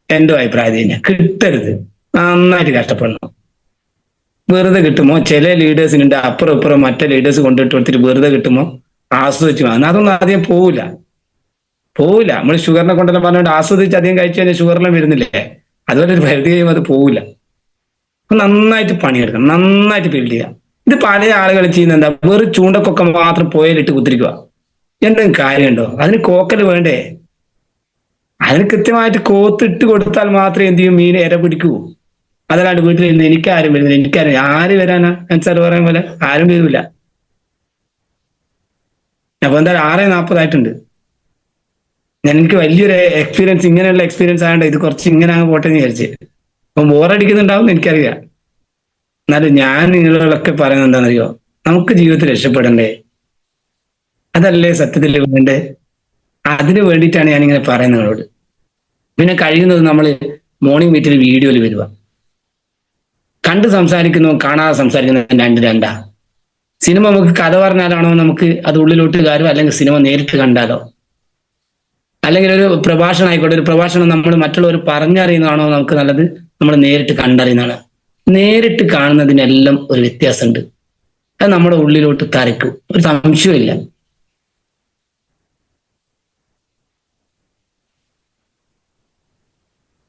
എന്റെ അഭിപ്രായം തന്നെ, കിട്ടരുത്. നന്നായിട്ട് കഷ്ടപ്പെടണം. വെറുതെ കിട്ടുമോ? ചില ലീഡേഴ്സിനുണ്ട് അപ്പുറം ഇപ്പുറം മറ്റേ ലീഡേഴ്സ് കൊണ്ടിട്ട് കൊടുത്തിട്ട് വെറുതെ കിട്ടുമോ ആസ്വദിച്ചു വാങ്ങും. അതൊന്നും ആദ്യം പോവില്ല. നമ്മൾ ഷുഗറിനെ കൊണ്ടെല്ലാം പറഞ്ഞുകൊണ്ട് ആസ്വദിച്ച് അധികം കഴിച്ചു കഴിഞ്ഞാൽ ഷുഗറെല്ലാം വരുന്നില്ലേ, അതുപോലെ ഒരു പരിധി കഴിയുമ്പോൾ അത് പോവില്ല. നന്നായിട്ട് പണിയെടുക്കണം, നന്നായിട്ട് ബിൽഡ് ചെയ്യുക. ഇത് പല ആളുകൾ ചെയ്യുന്ന എന്താ, വെറും ചൂണ്ടക്കൊക്കെ മാത്രം പുഴയിലിട്ട് കുത്തിരിക്കുക. എന്തെങ്കിലും കാര്യമുണ്ടോ? അതിന് കോക്കൽ വേണ്ടേ? അതിന് കൃത്യമായിട്ട് കോത്തിട്ട് കൊടുത്താൽ മാത്രമേ എന്ത് ചെയ്യും, മീൻ ഇര പിടിക്കൂ. അതല്ലാണ്ട് വീട്ടിലിരുന്ന് എനിക്കാരും വരുന്നില്ല, ആര് വരാനാ? സാർ പറയാൻ പോലെ ആരും വരില്ല. അപ്പൊ എന്തായാലും 6:40 ആയിട്ടുണ്ട്. എനിക്ക് വലിയൊരു എക്സ്പീരിയൻസ്, ഇങ്ങനെയുള്ള എക്സ്പീരിയൻസ് ആയതുകൊണ്ട് ഇത് കുറച്ച് ഇങ്ങനെ അങ്ങ് പോട്ടെ എന്ന് വിചാരിച്ച്. അപ്പം ബോറടിക്കുന്നുണ്ടാവും എനിക്കറിയാം. എന്നാലും ഞാൻ നിങ്ങളൊക്കെ പറയുന്നത് എന്താണെന്നറിയോ, നമുക്ക് ജീവിതത്തിൽ രക്ഷപ്പെടണ്ടേ? അതല്ലേ സത്യത്തിൽ വേണ്ടേ? അതിന് വേണ്ടിയിട്ടാണ് ഞാനിങ്ങനെ പറയുന്നത് നിങ്ങളോട്. പിന്നെ കഴിയുന്നത് നമ്മൾ മോർണിംഗ് മീറ്റിൽ വീഡിയോയിൽ വരിക. കണ്ട് സംസാരിക്കുന്നു കാണാതെ സംസാരിക്കുന്നു രണ്ടാ. സിനിമ നമുക്ക് കഥ പറഞ്ഞാലാണോ നമുക്ക് അത് ഉള്ളിലോട്ട് കയറും, അല്ലെങ്കിൽ സിനിമ നേരിട്ട് കണ്ടാലോ? അല്ലെങ്കിൽ ഒരു പ്രഭാഷണം ആയിക്കോട്ടെ, ഒരു പ്രഭാഷണം നമ്മൾ മറ്റുള്ളവർ പറഞ്ഞറിയുന്നതാണോ നമുക്ക് നല്ലത്, നമ്മൾ നേരിട്ട് കണ്ടറിയുന്നതാണ്? നേരിട്ട് കാണുന്നതിനെല്ലാം ഒരു വ്യത്യാസമുണ്ട്. അത് നമ്മുടെ ഉള്ളിലോട്ട് തറയ്ക്കും, ഒരു സംശയമില്ല.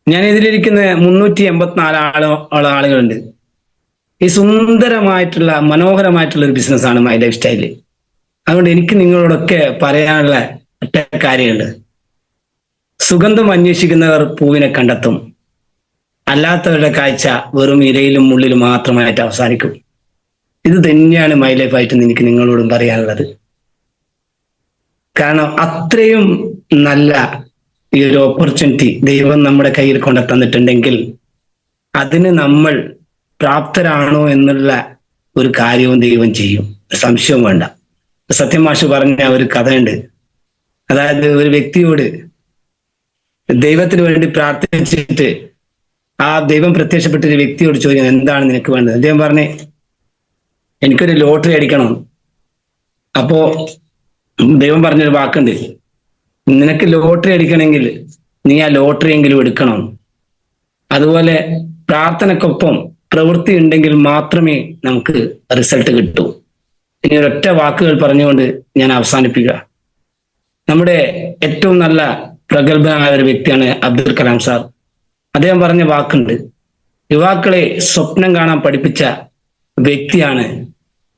ഞാൻ ഇതിലിരിക്കുന്ന 384 ആളുകളുണ്ട്. ഈ സുന്ദരമായിട്ടുള്ള മനോഹരമായിട്ടുള്ള ഒരു ബിസിനസ്സാണ് മൈ ലൈഫ് സ്റ്റൈല്. അതുകൊണ്ട് എനിക്ക് നിങ്ങളോടൊക്കെ പറയാനുള്ള ഒറ്റ കാര്യമുണ്ട്. സുഗന്ധം അന്വേഷിക്കുന്നവർ പൂവിനെ കണ്ടെത്തും, അല്ലാത്തവരുടെ കാഴ്ച വെറും ഇരയിലും മുള്ളിലും മാത്രമായിട്ട് അവസാനിക്കും. ഇത് തന്നെയാണ് മൈ ലൈഫായിട്ട് എനിക്ക് നിങ്ങളോടും പറയാനുള്ളത്. കാരണം അത്രയും നല്ല ഈ ഒരു ഓപ്പർച്യൂണിറ്റി ദൈവം നമ്മുടെ കയ്യിൽ കൊണ്ട് തന്നിട്ടുണ്ടെങ്കിൽ അതിന് നമ്മൾ പ്രാപ്തരാണോ എന്നുള്ള ഒരു കാര്യവും ദൈവം ചെയ്യും, സംശയവും വേണ്ട. സത്യം മാഷ് പറഞ്ഞ ഒരു കഥയുണ്ട്. അതായത് ഒരു വ്യക്തിയോട് ദൈവത്തിന് വേണ്ടി പ്രാർത്ഥിച്ചിട്ട് ആ ദൈവം പ്രത്യക്ഷപ്പെട്ട ഒരു വ്യക്തിയോട് ചോദിക്കുന്നത്, എന്താണ് നിനക്ക് വേണ്ടത്? അദ്ദേഹം പറഞ്ഞേ, എനിക്കൊരു ലോട്ടറി അടിക്കണം. അപ്പോ ദൈവം പറഞ്ഞൊരു വാക്കുണ്ട്, നിനക്ക് ലോട്ടറി അടിക്കണമെങ്കിൽ നീ ആ ലോട്ടറി എങ്കിലും എടുക്കണം. അതുപോലെ പ്രാർത്ഥനക്കൊപ്പം പ്രവൃത്തി ഉണ്ടെങ്കിൽ മാത്രമേ നമുക്ക് റിസൾട്ട് കിട്ടൂ. ഇനി ഒരൊറ്റ വാക്കുകൾ പറഞ്ഞുകൊണ്ട് ഞാൻ അവസാനിപ്പിക്കുക. നമ്മുടെ ഏറ്റവും നല്ല പ്രഗത്ഭനായ ഒരു വ്യക്തിയാണ് അബ്ദുൽ കലാം സാർ. അദ്ദേഹം പറഞ്ഞ വാക്കുണ്ട്, യുവാക്കളെ സ്വപ്നം കാണാൻ പഠിപ്പിച്ച വ്യക്തിയാണ്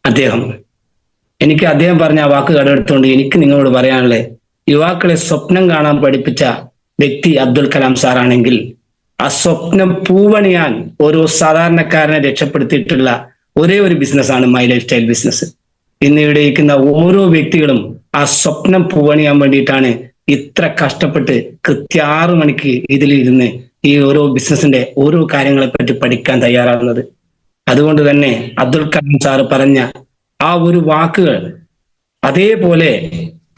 അദ്ദേഹം. എനിക്ക് അദ്ദേഹം പറഞ്ഞ ആ വാക്ക് കടമെടുത്തുകൊണ്ട് എനിക്ക് നിങ്ങളോട് പറയാനുള്ളത്, യുവാക്കളെ സ്വപ്നം കാണാൻ പഠിപ്പിച്ച വ്യക്തി അബ്ദുൽ കലാം സാറാണെങ്കിൽ ആ സ്വപ്നം പൂവണിയാൻ ഓരോ സാധാരണക്കാരനെ രക്ഷപ്പെടുത്തിയിട്ടുള്ള ഒരേ ഒരു ബിസിനസ്സാണ് മൈ ലൈഫ് സ്റ്റൈൽ ബിസിനസ്. ഇന്ന് ഇവിടെ ഇരിക്കുന്ന ഓരോ വ്യക്തികളും ആ സ്വപ്നം പൂവണിയാൻ വേണ്ടിയിട്ടാണ് ഇത്ര കഷ്ടപ്പെട്ട് കൃത്യം 6 മണിക്ക് ഇതിലിരുന്ന് ഈ ഓരോ ബിസിനസിന്റെ ഓരോ കാര്യങ്ങളെ പറ്റി പഠിക്കാൻ തയ്യാറാകുന്നത്. അതുകൊണ്ട് തന്നെ അബ്ദുൽ കലാം സാറ് പറഞ്ഞ ആ ഒരു വാക്കുകൾ അതേപോലെ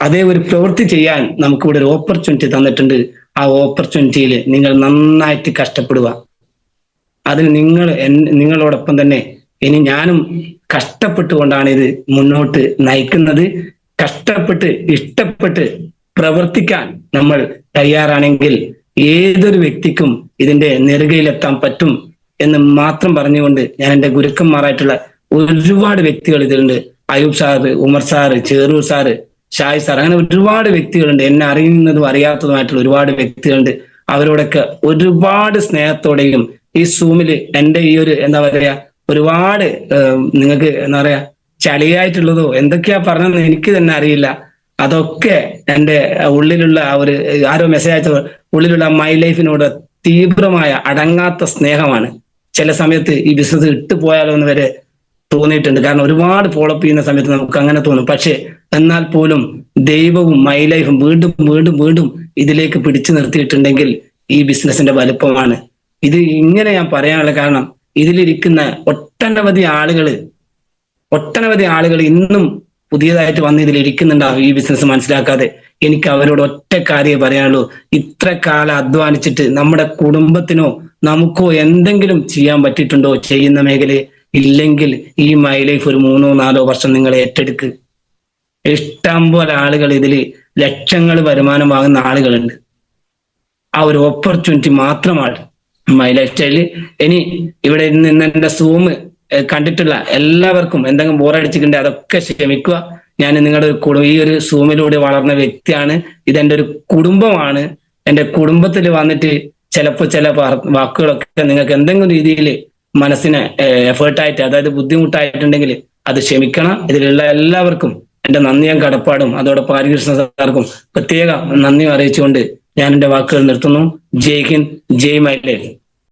അതേ ഒരു പ്രവൃത്തി ചെയ്യാൻ നമുക്കിവിടെ ഒരു ഓപ്പർച്യൂണിറ്റി തന്നിട്ടുണ്ട്. ആ ഓപ്പർച്യൂണിറ്റിയിൽ നിങ്ങൾ നന്നായിട്ട് കഷ്ടപ്പെടുക. അതിന് നിങ്ങളോടൊപ്പം തന്നെ ഇനി ഞാനും കഷ്ടപ്പെട്ടുകൊണ്ടാണ് ഇത് മുന്നോട്ട് നയിക്കുന്നത്. കഷ്ടപ്പെട്ട് ഇഷ്ടപ്പെട്ട് പ്രവർത്തിക്കാൻ നമ്മൾ തയ്യാറാണെങ്കിൽ ഏതൊരു വ്യക്തിക്കും ഇതിന്റെ നെറുകയിലെത്താൻ പറ്റും എന്ന് മാത്രം പറഞ്ഞുകൊണ്ട് ഞാൻ എൻ്റെ ഗുരുക്കന്മാരായിട്ടുള്ള ഒരുപാട് വ്യക്തികൾ ഇതിലുണ്ട്. Ayub sir, Umar sir, Cherur sir, Shai sir, അങ്ങനെ ഒരുപാട് വ്യക്തികളുണ്ട്. എന്നെ അറിയുന്നതും അറിയാത്തതുമായിട്ടുള്ള ഒരുപാട് വ്യക്തികളുണ്ട്. അവരോടൊക്കെ ഒരുപാട് സ്നേഹത്തോടെയും ഈ സൂമിൽ എൻ്റെ ഈ ഒരു എന്താ പറയാ ഒരുപാട് നിങ്ങൾക്ക് എന്താ പറയാ ചളിയായിട്ടുള്ളതോ എന്തൊക്കെയാ പറഞ്ഞതെന്ന് എനിക്ക് തന്നെ അറിയില്ല. അതൊക്കെ എൻ്റെ ഉള്ളിലുള്ള ആ ഒരു ആരോ മെസ്സേജ് അയച്ച ഉള്ളിലുള്ള മൈ ലൈഫിനോട് തീവ്രമായ അടങ്ങാത്ത സ്നേഹമാണ്. ചില സമയത്ത് ഈ ബിസിനസ് ഇട്ടുപോയാലോ എന്ന് വരെ തോന്നിയിട്ടുണ്ട്. കാരണം ഒരുപാട് ഫോളോ അപ്പ് ചെയ്യുന്ന സമയത്ത് നമുക്ക് അങ്ങനെ തോന്നും. പക്ഷെ എന്നാൽ പോലും ദൈവവും മൈ ലൈഫും വീണ്ടും വീണ്ടും വീണ്ടും ഇതിലേക്ക് പിടിച്ചു നിർത്തിയിട്ടുണ്ടെങ്കിൽ ഈ ബിസിനസിന്റെ വലുപ്പമാണ് ഇത്. ഇങ്ങനെ ഞാൻ പറയാനുള്ള കാരണം ഇതിലിരിക്കുന്ന ഒട്ടനവധി ആളുകൾ ഇന്നും പുതിയതായിട്ട് വന്ന് ഇതിൽ ഇരിക്കുന്നുണ്ടാവും ഈ ബിസിനസ് മനസ്സിലാക്കാതെ. എനിക്ക് അവരോട് ഒറ്റ കാര്യമേ പറയാനുള്ളൂ, ഇത്ര കാലം അധ്വാനിച്ചിട്ട് നമ്മുടെ കുടുംബത്തിനോ നമുക്കോ എന്തെങ്കിലും ചെയ്യാൻ പറ്റിയിട്ടുണ്ടോ ചെയ്യുന്ന മേഖലയിൽ? ഇല്ലെങ്കിൽ ഈ മൈ ലൈഫ് ഒരു 3-4 വർഷം നിങ്ങൾ ഏറ്റെടുക്ക്. ഇഷ്ടം പോലെ ആളുകൾ ഇതിൽ ലക്ഷങ്ങൾ വരുമാനം വാങ്ങുന്ന ആളുകളുണ്ട്. ആ ഒരു ഓപ്പർച്യൂണിറ്റി മാത്രമാണ് മൈ ലൈഫ് സ്റ്റൈല്. ഇനി ഇവിടെ നിന്ന് എന്റെ സൂം കണ്ടിട്ടുള്ള എല്ലാവർക്കും എന്തെങ്കിലും ബോറടിച്ചിട്ടുണ്ടെങ്കിൽ അതൊക്കെ ക്ഷമിക്കുക. ഞാൻ നിങ്ങളുടെ ഈ ഒരു സൂമിലൂടെ വളർന്ന വ്യക്തിയാണ്. ഇതെന്റെ ഒരു കുടുംബമാണ്. എൻ്റെ കുടുംബത്തിൽ വന്നിട്ട് ചിലപ്പോൾ ചില വാക്കുകളൊക്കെ നിങ്ങൾക്ക് എന്തെങ്കിലും രീതിയിൽ മനസ്സിന് എഫേർട്ടായിട്ട്, അതായത് ബുദ്ധിമുട്ടായിട്ടുണ്ടെങ്കിൽ അത് ക്ഷമിക്കണം. ഇതിലുള്ള എല്ലാവർക്കും എൻ്റെ നന്ദിയും കടപ്പാടും അതോടൊപ്പം ഹരികൃഷ്ണ സാർക്കും പ്രത്യേക നന്ദിയും അറിയിച്ചുകൊണ്ട് ഞാൻ എൻ്റെ വാക്കുകൾ നിർത്തുന്നു. ജയ് ഹിന്ദ്, ജയ് മൈ ലൈഫ്.